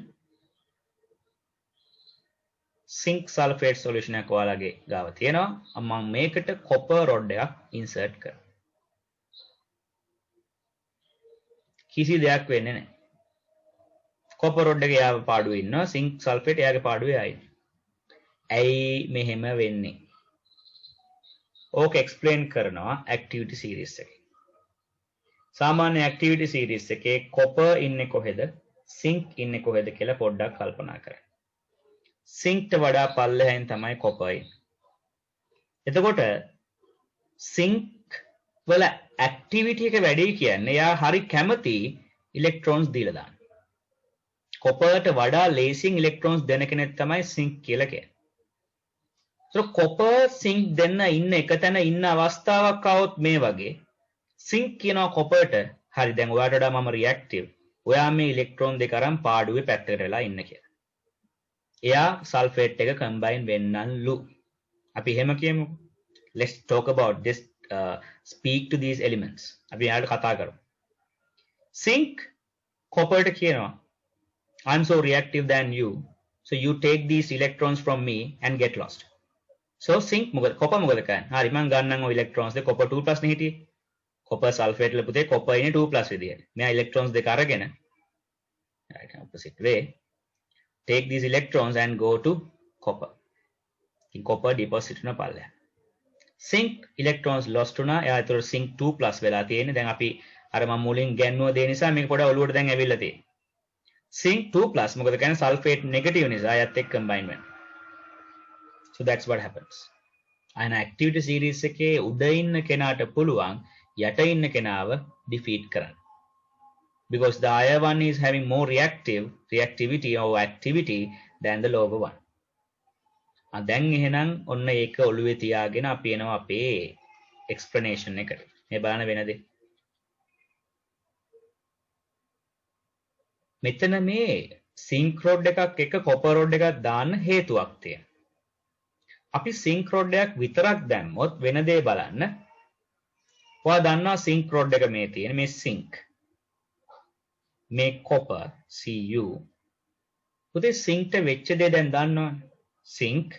zinc sulfate solution එකක් ඔයාලගේ ගාව තියෙනවා. මම මේකට copper rod එකක් insert කරනවා. කිසි දෙයක් වෙන්නේ නැහැ. copper rod එක යාව පාඩුවේ ඉන්නවා. zinc sulfate එයාගේ පාඩුවේ ආයි. ඇයි මෙහෙම වෙන්නේ? ඕක explain කරනවා activity series එකේ. සාමාන්‍ය activity series එකේ copper ඉන්නේ කොහෙද? zinc ඉන්නේ කොහෙද කියලා පොඩ්ඩක් කල්පනා කරන්න. zinc ට වඩා පල්ලෙහෙන් තමයි copper ඉන්නේ. එතකොට zinc වල activity එක වැඩි කියන්නේ එයා හරි කැමති electrons දීලා දාන්න. copper ට වඩා ලේසියෙන් electrons දෙන කෙනෙක් තමයි zinc කියලා කියන්නේ. so copper zinc දෙන්න ඉන්න එක තැන ඉන්න අවස්ථාවක් આવොත් මේ වගේ zinc කියනවා copper ට හරි දැන් ඔයාට වඩා මම reactive. ඔයා මේ electron දෙක අරන් පාඩුවේ පැත්තකට වෙලා ඉන්න කියලා. එයා sulfate එක combine වෙන්නලු. අපි එහෙම කියමු. Let's talk about this, speak to these elements. අපි යාට කතා කරමු. zinc copper ට කියනවා I'm so reactive than you, so you take these electrons from me and get lost. So zinc මොකද copper මොකද කරන්නේ? හරි මම ගන්නම් ඔය electrons දෙක copper 2+ නේ හිටියේ. copper sulfate වල පුතේ copper ඉන්නේ 2+ විදියට. මෙයා electrons දෙක අරගෙන right opposite way take these electrons and go to copper. ඉතින් copper deposit වෙන පල්ලෙහා. zinc electrons lost වුණා. එයා ඒතර zinc 2+ වෙලා තියෙන්නේ. දැන් අපි අර මම මුලින් ගැන්නුව දේ නිසා මේක පොඩ ඔලුවට දැන් ඇවිල්ලා තියෙන්නේ. zinc 2+ මොකද කියන්නේ sulfate negative නිසා එයත් එක්ක combine වෙනවා. So that's what happens. අයන activity series එකේ උඩ ඉන්න කෙනාට පුළුවන් යට ඉන්න කෙනාව defeat කරන්න. Because the higher one is having more reactivity or activity than the lower one. දැන් එහෙනම් ඔන්න ඒක ඔළුවේ තියාගෙන අපි එනවා අපේ explanation එකට. මේ බලන්න වෙන දේ. මෙතන මේ zinc rod එකක් එක copper rod එකක් දාන්න හේතුවක් තියෙනවා. අපි zinc rod එකක් විතරක් දැම්මොත් වෙන දේ බලන්න. ඔයා දන්නවා zinc rod එක මේ තියෙන මේ zinc. මේ copper Cu. පුතේ zinc ට වෙච්ච දේ දැන් දන්නවනේ. zinc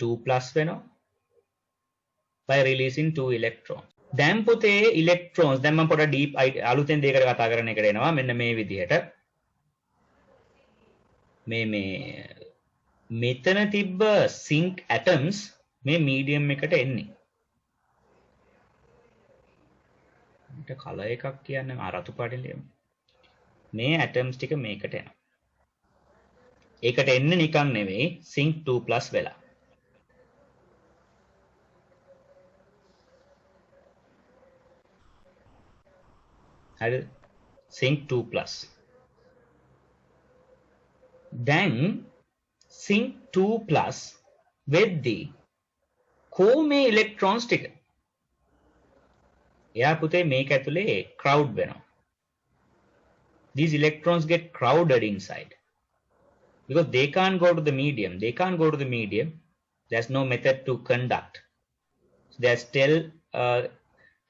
2+ වෙනවා by releasing 2 electrons. දැන් පුතේ electrons දැන් මම පොඩ deep අලුතෙන් දෙයකට කතා කරන එකට එනවා මෙන්න මේ විදිහට. මේ මෙතන තිබ්බ zinc atoms මේ medium එකට එන්නේ. ඊට color එකක් කියන්නේ රතු පාටින් ලියමු. මේ atoms ටික මේකට එනවා. ඒකට එන්නේ නිකන් නෙවෙයි zinc 2+ වෙලා. හරි zinc 2+. දැන් zinc 2+ වෙද්දී කොහොමේ electrons ටික එයා පුතේ මේක ඇතුලේ crowd වෙනවා. These electrons get crowded inside. Because they can't go to the medium. There's no method to conduct. So they're still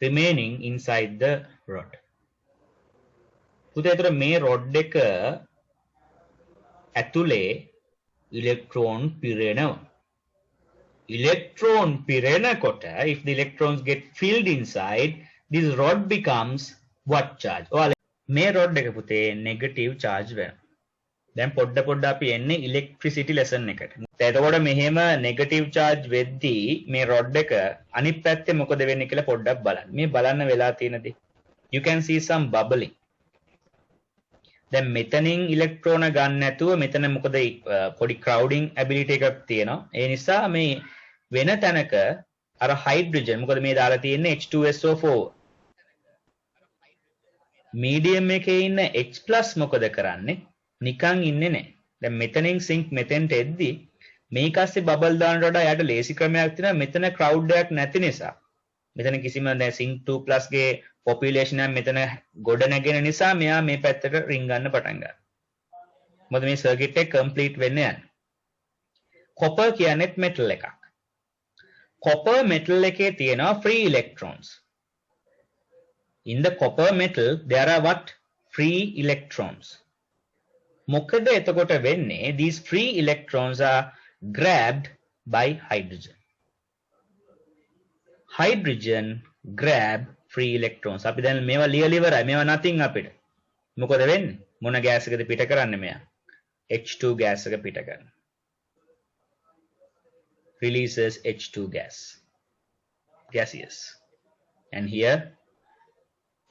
remaining inside the rod. පුතේ මේ rod එක ඇතුලේ electron පිරෙනවා. Electron පිරෙනකොට if the electrons get filled inside, this rod becomes what charge? මේ rod එක පුතේ negative charge වෙනවා. දැන් පොඩ්ඩ අපි එන්නේ electricity lesson එකට. එතකොට මෙහෙම negative charge වෙද්දී මේ rod එක අනිත් පැත්තේ මොකද වෙන්නේ කියලා පොඩ්ඩක් බලන්න. මේ බලන්න වෙලා තියෙනදී you can see some bubbling. දැන් මෙතනින් electron ගන්න නැතුව මෙතන මොකද පොඩි crowding ability එකක් තියෙනවා. ඒ නිසා මේ වෙන තැනක අර hydrogen මොකද මේ දාලා තියෙන්නේ H2SO4 medium එකේ ඉන්න H+ මොකද කරන්නේ? නිකන් ඉන්නේ නැහැ. දැන් මෙතනින් zinc මෙතෙන්ට එද්දි මේක ASCII බබල් දානට වඩා යාට ලේසි ක්‍රමයක් තියෙනවා. මෙතන crowd එකක් නැති නිසා. මෙතන කිසිම දැන් zinc 2+ ගේ population එක මෙතන ගොඩ නැගෙන නිසා මෙයා මේ පැත්තට රින් ගන්න පටන් ගන්නවා. මොකද මේ circuit එක complete වෙන්න යන්නේ. copper කියන්නේත් metal එකක්. copper metal එකේ තියෙනවා free electrons. In the copper metal there are what? Free electrons. මොකද එතකොට වෙන්නේ these free electrons are grabbed by hydrogen. Hydrogen grab free electrons. අපි දැන් මේවා ලියලා ඉවරයි. මේවා nothing අපිට. මොකද වෙන්නේ? මොන gas එකද පිට කරන්නේ මෙයා? H2 gas එක පිට කරනවා. Releases H2 gas. Gaseous. And here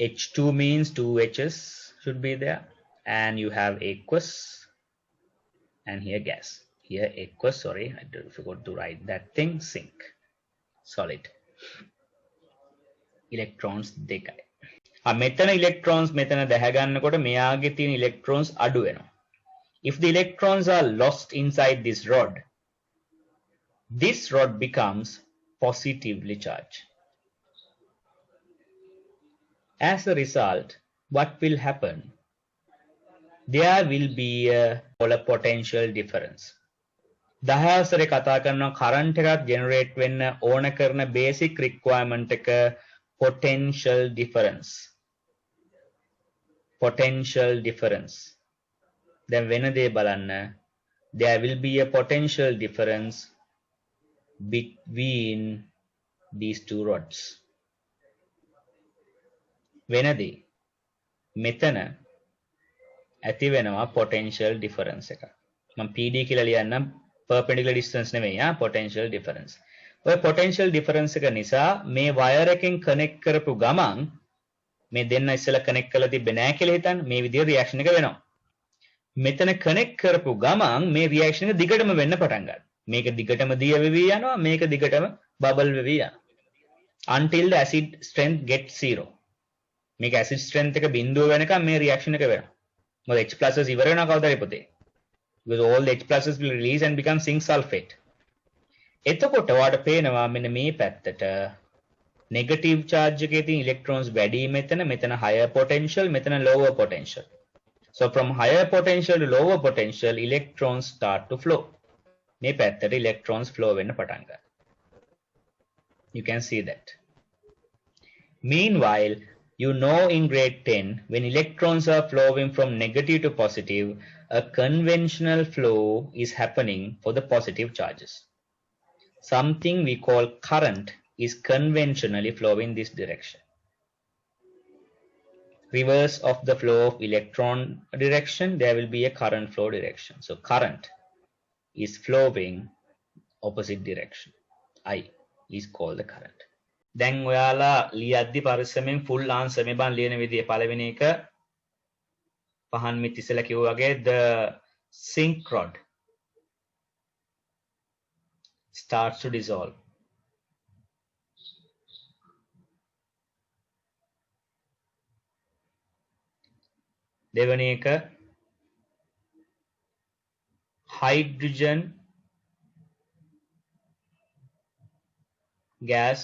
H2 means 2 H's should be there. And you have aqueous. And here gas. Here aqueous, sorry, I forgot to write that thing. Zinc. Solid. Electrons දෙකයි. මෙතන electrons මෙතන දැහ ගන්නකොට මෙයාගේ තියෙන electrons අඩු වෙනවා. If the electrons are lost inside this rod becomes positively charged. As a result, what will happen? There will be a polar potential difference. දහයවසරේ කතා කරනවා current එකක් generate වෙන්න ඕන කරන basic requirement එක potential difference. Potential difference. දැන් වෙන දේ බලන්න. There will be a potential difference between these two rods. වෙනදී මෙතන ඇති වෙනවා potential difference එක. මම PD කියලා ලියන්නම් perpendicular distance නෙවෙයි potential difference. ඔය potential difference එක නිසා මේ wire එකෙන් connect කරපු ගමන් මේ දෙන්න ඉස්සෙල්ලා connect කරලා තිබ්බේ නැහැ කියලා හිතන්න මේ විදිහට reaction එක වෙනවා. මෙතන connect කරපු ගමන් මේ reaction එක දිගටම වෙන්න පටන් ගන්නවා. මේක දිගටම දිය වෙවි යනවා මේක දිගටම bubble වෙවි යනවා. Until the acid strength gets 0. මේක acid strength එක බිඳුව වෙනකම් මේ reaction එක වෙනවා. මොකද H pluses ඉවර වෙනවා කවදාද පොතේ. Because all the H pluses will release and become zinc sulfate. එතකොට ඔයාලට පේනවා මෙන්න මේ පැත්තට negative charge එකේ තියෙන electrons වැඩි මෙතන higher potential මෙතන lower potential. So from higher potential to lower potential electrons start to flow. මේ පැත්තට electrons flow වෙන්න පටන් ගන්නවා. You can see that. Meanwhile, you know in grade 10, when electrons are flowing from negative to positive, a conventional flow is happening for the positive charges. Something we call current is conventionally flowing this direction. Reverse of the flow of electron direction, there will be a current flow direction. So current is flowing opposite direction. I is called the current. දැන් ඔයාලා ලියද්දි පරිස්සමෙන් full answer මේ බන් ලියන විදිය පළවෙනි එක පහන් මිත් ඉස්සලා කිව්වා වගේ the zinc rod starts to dissolve. දෙවෙනි එක hydrogen gas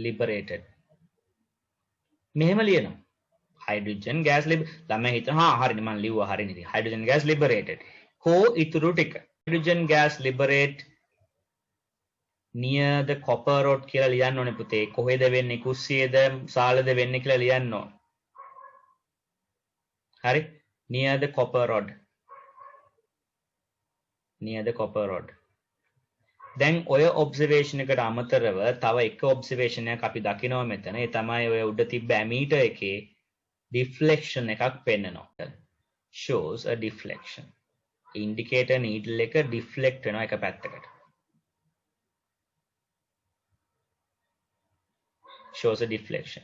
liberated. මෙහෙම ලියනවා. hydrogen gas ළමයි හිතන හරිනේ මම ලිව්වා හරිනේ. hydrogen gas liberated. කෝ ඉතුරු ටික. hydrogen gas liberate near the copper rod කියලා ලියන්න ඕනේ පුතේ. කොහෙද වෙන්නේ? කුස්සියේද සාලද වෙන්නේ කියලා ලියන්න ඕනේ. හරි? near the copper rod. near the copper rod. දැන් ඔය ඔබ්සර්වේෂන් එකට අමතරව තව එක ඔබ්සර්වේෂන් එකක් අපි දකිනවා මෙතන. ඒ තමයි ඔය උඩ තිබ්බ ඇමීටර් එකේ deflection එකක් පෙන්නනවා. shows a deflection. indicator needle එක deflect වෙනවා එක පැත්තකට. shows a deflection.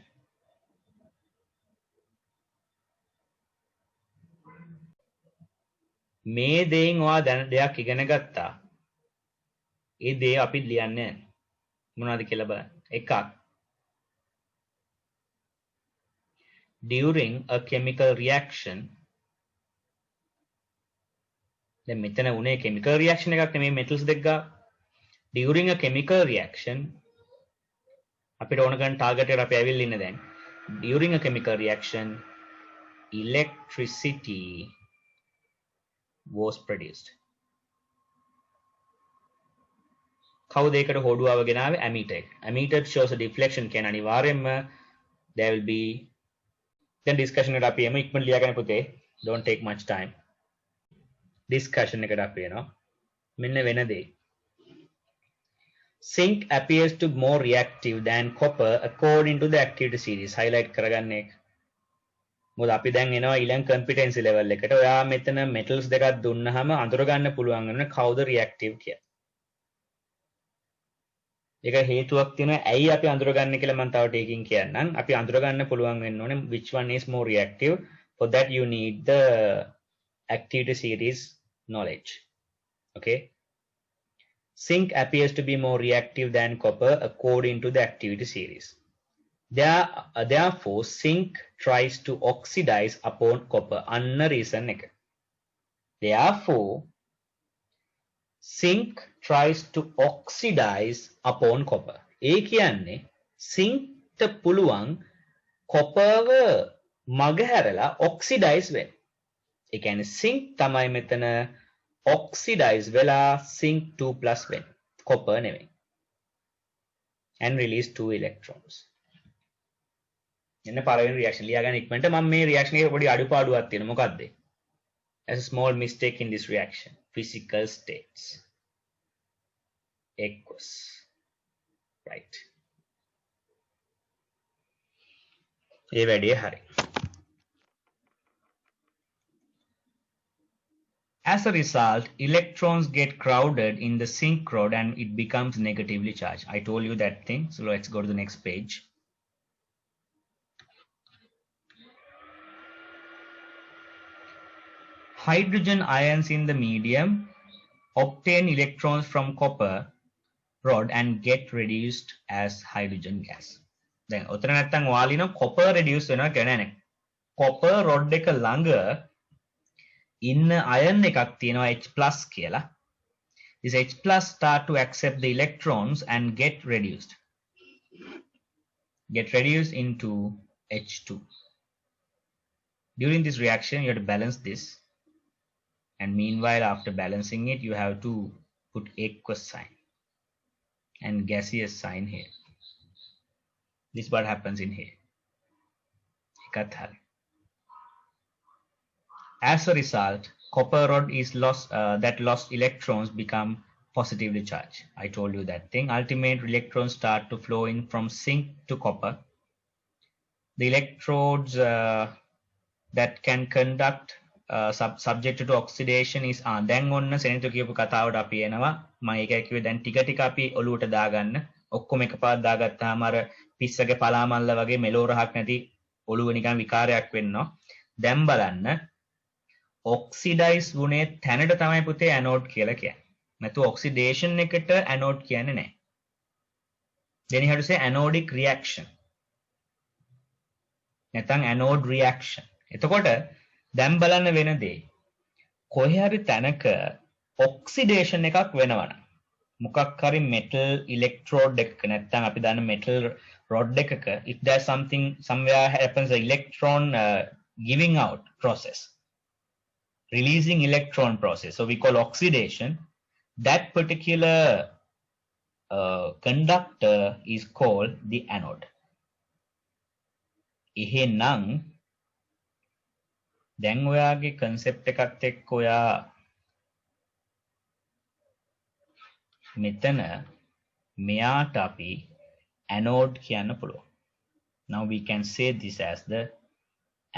මේ දෙයින් ඔයා දැන දෙයක් ඉගෙන ගත්තා. ඒ දේ අපි ලියන්නේ මොනවද කියලා බලන්න. එකක් during a chemical reaction දැන් මෙතන උනේ chemical reaction එකක් නෙමෙයි metals දෙක ගා. during a chemical reaction අපිට ඕන කරන target එකට අපි ඇවිල්ලා ඉන්නේ දැන්. during a chemical reaction electricity was produced. කවුද ඒකට හොඩුවාව ගෙනාවේ? ammeter එක. ammeter shows a deflection කියන අනිවාර්යෙන්ම there will be දැන් discussion එකට අපි එමු ඉක්මනට ලියාගන්න පුතේ. don't take much time. discussion එකට අපි එනවා. මෙන්න වෙන දේ. zinc appears to be more reactive than copper according to the activity series. highlight කරගන්න එක. මොකද අපි දැන් එනවා ඊළඟ competency level එකට. ඔයා මෙතන metals දෙකක් දුන්නාම අඳුර ගන්න පුළුවන් වෙන කවුද reactive කියලා. ඒක හේතුවක් තියෙනවා ඇයි අපි අඳුරගන්නේ කියලා මම තව ටිකකින් කියන්නම්. අපි අඳුරගන්න පුළුවන් වෙන්න ඕනේ which one is more reactive. For that you need the activity series knowledge. Okay. Zinc appears to be more reactive than copper according to the activity series. Therefore zinc tries to oxidize upon copper. Anna reason එක. Therefore zinc tries to oxidize upon copper. ඒ කියන්නේ zinc පුළුවන් copper මගහැරලා oxidize වෙන්න. ඒ කියන්නේ zinc තමයි මෙතන oxidize වෙලා zinc 2+ වෙන්න. copper නෙවෙයි. and release 2 electrons. එන්න පළවෙනි reaction ලියාගන්න ඉක්මනට. මම මේ reaction එකේ පොඩි අඩුපාඩුවක් තියෙනවා. මොකක්ද? There's a small mistake in this reaction. Physical states. Aqueous. Right. ඒ වැඩේ හරි. As a result, electrons get crowded in the zinc rod and it becomes negatively charged. I told you that thing. So let's go to the next page. Hydrogen ions in the medium obtain electrons from copper rod and get reduced as hydrogen gas. Then ඔතන නැත්තම් ඔයාලින copper reduce වෙනවා කියන්නේ නැහැ. Copper rod එක ළඟ ඉන්න ion එකක් තියෙනවා H+ කියලා. This H+ start to accept the electrons and get reduced into H2. During this reaction you have to balance this, and meanwhile after balancing it you have to put aqueous sign and gaseous sign here. This is what happens in here. As a result, copper rod is lost. That lost electrons become positively charged. I told you that thing. Ultimate electrons start to flow in from zinc to copper. The electrodes that can conduct subjected to oxidation is දැන් ඔන්න සෙනෙතු කියපු කතාවට අපි එනවා. මම ඒකයි කිව්වේ දැන් ටික ටික අපි ඔලුවට දාගන්න. ඔක්කොම එකපාරට දාගත්තාම අර පිස්සගේ පලාමල්ල වගේ මෙලෝ රහක් නැති ඔලුව නිකන් විකාරයක් වෙනවා. දැන් බලන්න ඔක්සිඩයිස් වුණේ තැනට තමයි පුතේ ඇනෝඩ් කියලා කියන්නේ. නැතු ඔක්සිඩේෂන් එකට ඇනෝඩ් කියන්නේ නැහැ. Then you have to say anodic reaction. නැත්නම් anode reaction. එතකොට දැන් බලන්න වෙන දේ කොහේ හරි තැනක ඔක්සිඩේෂන් එකක් වෙනවනම් මොකක් හරි metal electrode එකක නැත්නම් අපි දන්න metal rod එකක if there's something somewhere happens the electron giving out process, releasing electron process, so we call oxidation. That particular conductor is called the anode. එහෙනම් දැන් ඔයාගේ concept එකත් එක්ක ඔයා මෙතන මෙයාට අපි anode කියන්න පුළුවන්. Now we can say this as the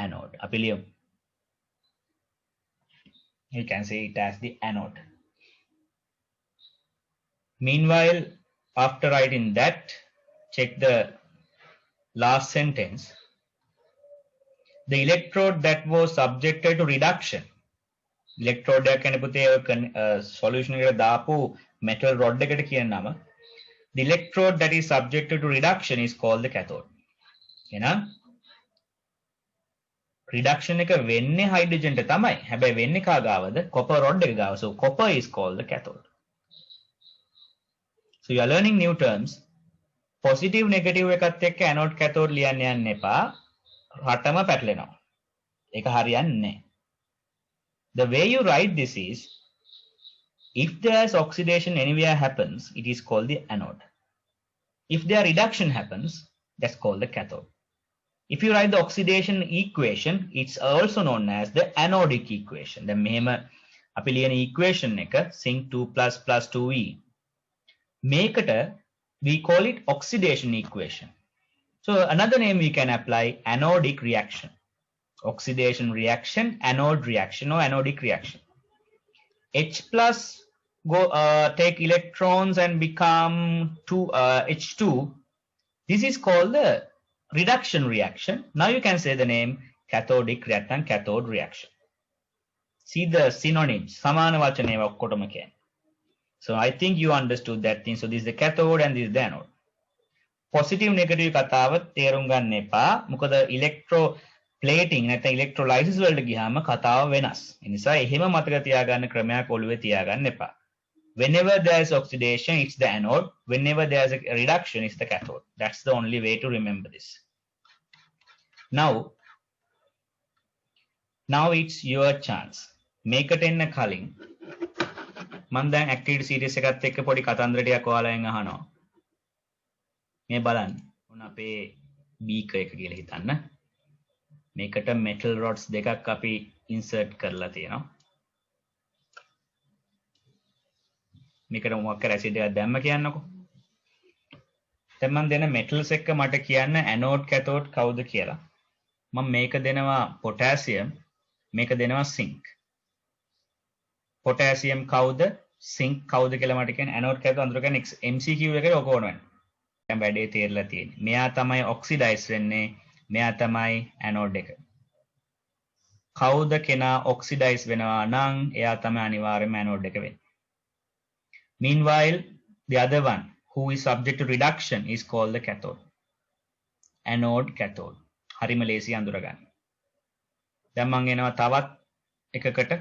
anode. අපි ලියමු. You can say it as the anode. Meanwhile, after writing that, check the last sentence. The electrode that was subjected to reduction. Electrode එකනේ පුතේ solution එකට දාපු metal rod එකට කියන නම. The electrode that is subjected to reduction is called the cathode. එහෙනම් reduction එක වෙන්නේ hydrogen ට තමයි. හැබැයි වෙන්නේ කා ගාවද? copper rod එක ගාව. So copper is called the cathode. So you are learning new terms. Positive negative එකත් එක්ක anode cathode ලියන්න යන්න එපා. රටම පැටලෙනවා. ඒක හරියන්නේ නැහැ. The way you write this is, if there's oxidation anywhere happens, it is called the anode. If there reduction happens, that's called the cathode. If you write the oxidation equation, it's also known as the anodic equation. The මෙහෙම අපි ලියන equation එක zinc 2 plus 2e. මේකට we call it oxidation equation. So another name we can apply, anodic reaction. Oxidation reaction, anode reaction or anodic reaction. H+ go take electrons and become H2. This is called the reduction reaction. Now you can say the name cathodic reaction, cathode reaction. See the synonyms. සමාන වචන ඒවා ඔක්කොටම කියන්නේ. So I think you understood that thing. So this is the cathode and this is the anode. Positive negative කතාව තේරුම් ගන්න එපා. මොකද electro plating නැත්නම් electrolysis වලට ගියාම කතාව වෙනස්. ඒ නිසා එහෙම මතක තියාගන්න ක්‍රමයක් ඔළුවේ තියාගන්න එපා. Whenever there is oxidation, it's the anode. Whenever there is a reduction, it's the cathode. That's the only way to remember this. Now it's your chance. මේකට එන්න කලින් මම දැන් activity series එකත් එක්ක පොඩි කතන්දර ටිකක් ඔයාලෙන් අහනවා. මේ බලන්න. උන් අපේ beaker එක කියලා හිතන්න. මේකට metal rods දෙකක් අපි insert කරලා තියෙනවා. මේකට මොකක් කර ඇසිඩ් එකක් දැම්ම කියන්නකෝ. දැන් මම දෙන metals එක්ක මට කියන්න anode cathode කවුද කියලා. මම මේක දෙනවා potassium මේක දෙනවා zinc. potassium කවුද zinc කවුද කියලා මට කියන්න anode කැත අඳුර ගන්න MCQ එකේ ඔක ඕනවනේ. දැන් වැඩේ තේරලා තියෙන්නේ. මෙයා තමයි oxidize වෙන්නේ. මෙයා තමයි anode එක. කවුද කෙනා oxidize වෙනවා නම් එයා තමයි අනිවාර්යයෙන්ම anode එක වෙන්නේ. Meanwhile, the other one who is subject to reduction is called the cathode. Anode cathode. හරිම ලේසි අඳුර ගන්න. දැන් මම එනවා තවත් එකකට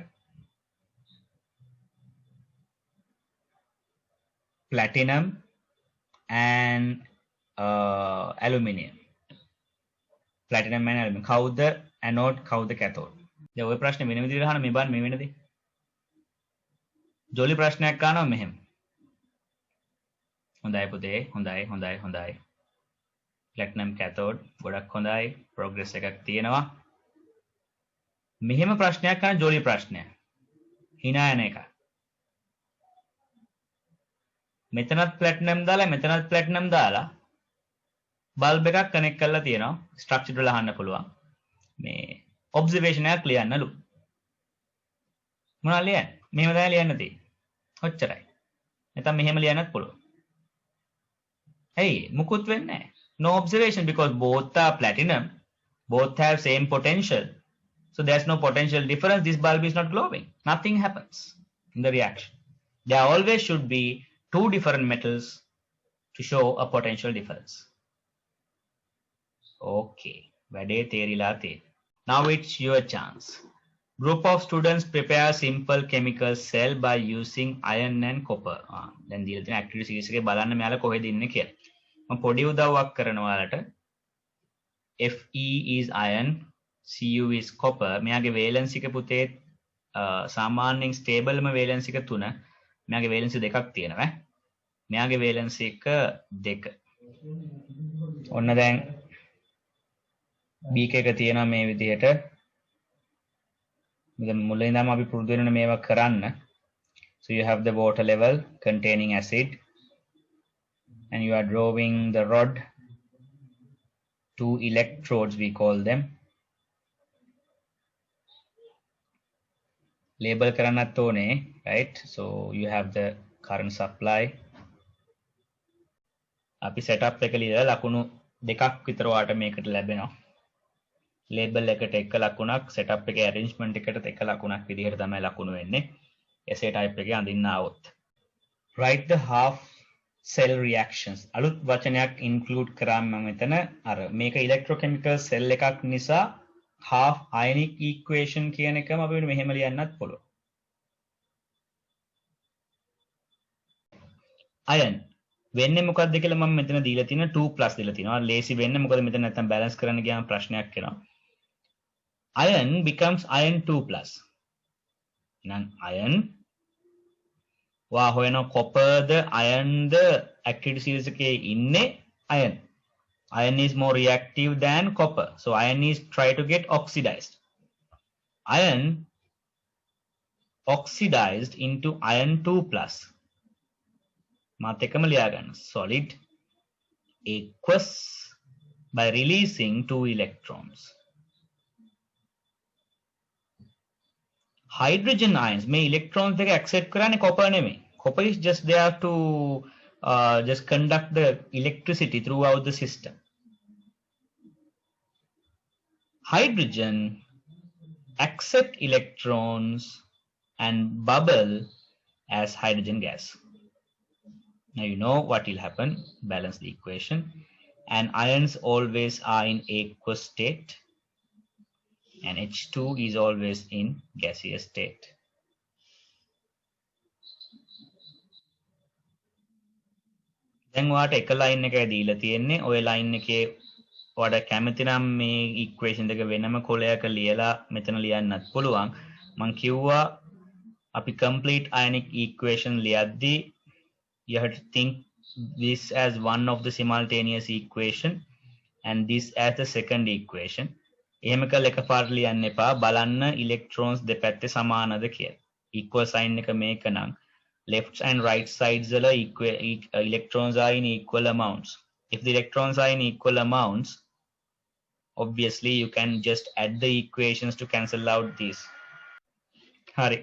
platinum and aluminium. platinum and aluminium. කවුද anode කවුද cathode? දැන් ওই ප්‍රශ්නේ වෙන විදිහට අහන මේ බලන්න මේ වෙනදී. ජොලි ප්‍රශ්නයක් අහනවා මෙහෙම. හොඳයි පුතේ හොඳයි. platinum cathode ගොඩක් හොඳයි progress එකක් තියෙනවා. මෙහෙම ප්‍රශ්නයක් අහන ජොලි ප්‍රශ්නයක්. hina යන එක. මෙතනත් platinum දාලා මෙතනත් platinum දාලා බල්බ් එකක් කනෙක්ට් කරලා තියෙනවා. ස්ට්‍රක්චර් වල අහන්න පුළුවන්. මේ ඔබ්සර්වේෂන් එකක් ලියන්නලු. මොනවද ලියන්නේ? මෙහෙම තමයි ලියන්න තියෙන්නේ. ඔච්චරයි. නැත්නම් මෙහෙම ලියන්නත් පුළුවන්. hey මුකුත් වෙන්නේ නැහැ. No observation because both are platinum, both have same potential. So there's no potential difference. This bulb is not glowing. Nothing happens in the reaction. There always should be two different metals to show a potential difference. Okay. වැඩේ තේරිලා තියෙනවා. Now it's your chance. Group of students prepare simple chemical cell by using iron and copper. දැන් දීලා තියෙන activity series එකේ බලන්න මෙයාලා කොහෙද ඉන්නේ කියලා. මම පොඩි උදව්වක් කරනවා ඔයාලට. Fe is iron, Cu is copper. මෙයාගේ valence එක පුතේ සාමාන්‍යයෙන් stable ම valence එක 3. මෙයාගේ valence දෙකක් තියෙනවා. මෙයාගේ valence එක 2. ඔන්න දැන් B එක තියෙනවා මේ විදිහට. මුලින් ඉඳන්ම අපි පුරුදු වෙන මේවා කරන්න. So you have the water level containing acid and you are drawing the rod, 2 electrodes we call them. Label කරන්නත් ඕනේ, right? So you have the current supply. අපි setup එක ලියලා ලකුණු දෙකක් විතර වාට මේකට ලැබෙනවා. label එකට එක ලකුණක් setup එකේ arrangement එකට එක ලකුණක් විදිහට තමයි ලකුණු වෙන්නේ. essay type එකේ අඳින්න આવොත්. Write the half cell reactions. අලුත් වචනයක් include කරාම මම මෙතන අර මේක electrochemical cell එකක් නිසා half ionic equation කියන එකම අපිට මෙහෙම ලියන්නත් පුළුවන්. iron වෙන්නේ මොකක්ද කියලා මම මෙතන දීලා තියෙන 2+ දීලා තියෙනවා. ලේසි වෙන්නේ මොකද මෙතන නැත්තම් balance කරන්න ගියාම ප්‍රශ්නයක් එනවා. Iron becomes iron 2+. එහෙනම් iron වා හොයන copper ද iron ද activity series එකේ ඉන්නේ iron. Iron is more reactive than copper. So iron is try to get oxidized. Iron oxidized into iron 2+. මාත් එකම ලියා ගන්න. Solid aqueous by releasing 2 electrons. Hydrogen ions may electrons දෙක accept කරන්නේ copper නෙමෙයි. Copper is just there to just conduct the electricity throughout the system. Hydrogen accept electrons and bubble as hydrogen gas. Now you know what will happen. Balance the equation. And ions always are in aqueous state. And H2 is always in gaseous state. දැන් ඔයාට එක line එකයි දීලා තියෙන්නේ. ඔය line එකේ ඔයාට කැමති නම් මේ ඉක්වේෂන් දෙක වෙනම කොලයක ලියලා මෙතන ලියන්නත් පුළුවන්. මම කිව්වා අපි complete ionic equation ලියද්දී you have to think this as one of the simultaneous equation and this as the second equation. එහෙම කළ එකපාරට ලියන්න එපා. බලන්න electrons දෙපැත්තේ සමානද කියලා. equal sign එක මේක නම් left and right sides වල electrons are in equal amounts. If the electrons are in equal amounts, obviously you can just add the equations to cancel out these. හරි.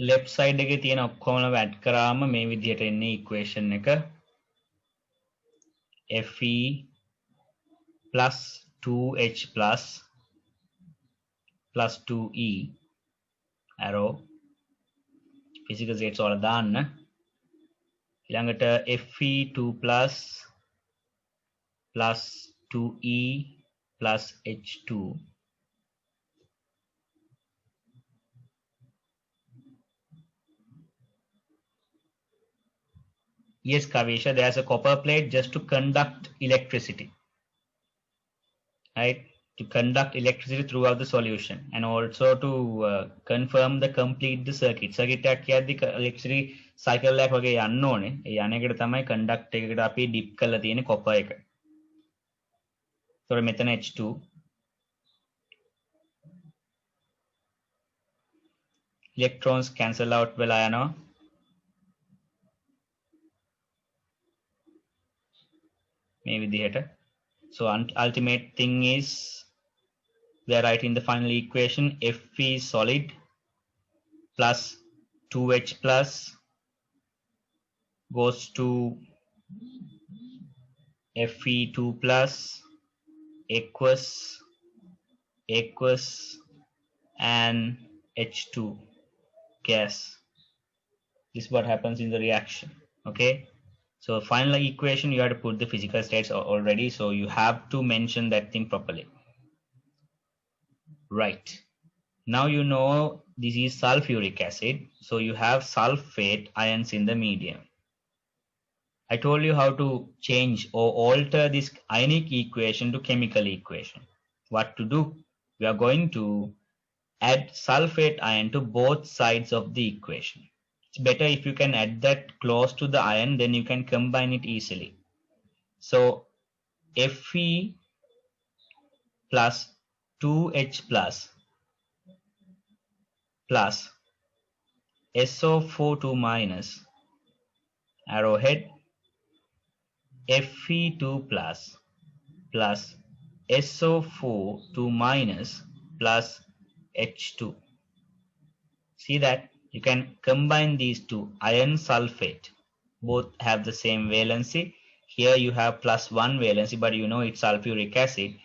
left side එකේ තියෙන ඔක්කොම add කරාම මේ විදිහට එන්නේ equation එක Fe plus 2H plus 2E arrow physical states වල දාන්න. ඊළඟට Fe2 plus 2E plus H2 yes Kavisha, there's a copper plate just to conduct electricity, right, to conduct electricity throughout the solution and also to confirm the complete the circuit එකක් කියද්දි electricity cycle එකක් වගේ යන්න ඕනේ. ඒ යන එකට තමයි conduct එකකට අපි dip කරලා තියෙන්නේ copper එක. so මෙතන H2 electrons cancel out වෙලා යනවා. මේ විදිහට. so ultimate thing is we are writing the final equation Fe solid plus 2H plus goes to Fe2 plus aqueous and H2 gas. This is what happens in the reaction. Okay, so final equation you have to put the physical states already, so you have to mention that thing properly. Right, now you know this is sulfuric acid, so you have sulfate ions in the medium. I told you how to change or alter this ionic equation to chemical equation. What to do? We are going to add sulfate ion to both sides of the equation. It's better if you can add that close to the ion, then you can combine it easily. So Fe plus 2H plus SO4 2 minus arrowhead Fe2 plus SO4 2 minus plus H2. See that you can combine these two iron sulfate, both have the same valency. Here you have +1 valency, but you know it's sulfuric acid.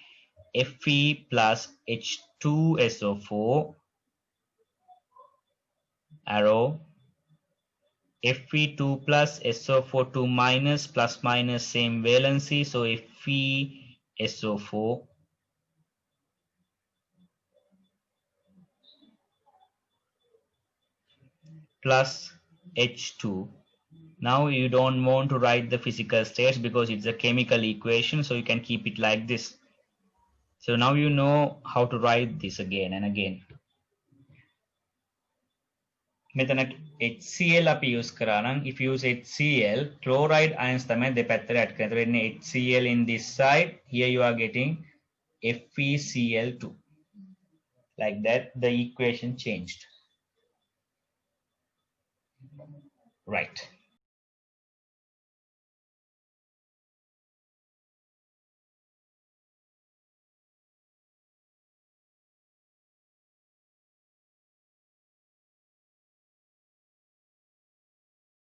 Fe plus H2SO4 arrow Fe2 plus SO4 2 minus plus minus same valency, so FeSO4 plus H2. Now you don't want to write the physical states because it's a chemical equation, so you can keep it like this. So now you know how to write this again and again. මෙතන HCl අපි use කරා නම් if you use HCl chloride ions තමයි දෙපැත්තට add කරලා වෙන්නේ HCl in this side, here you are getting FeCl2. Like that the equation changed. Right.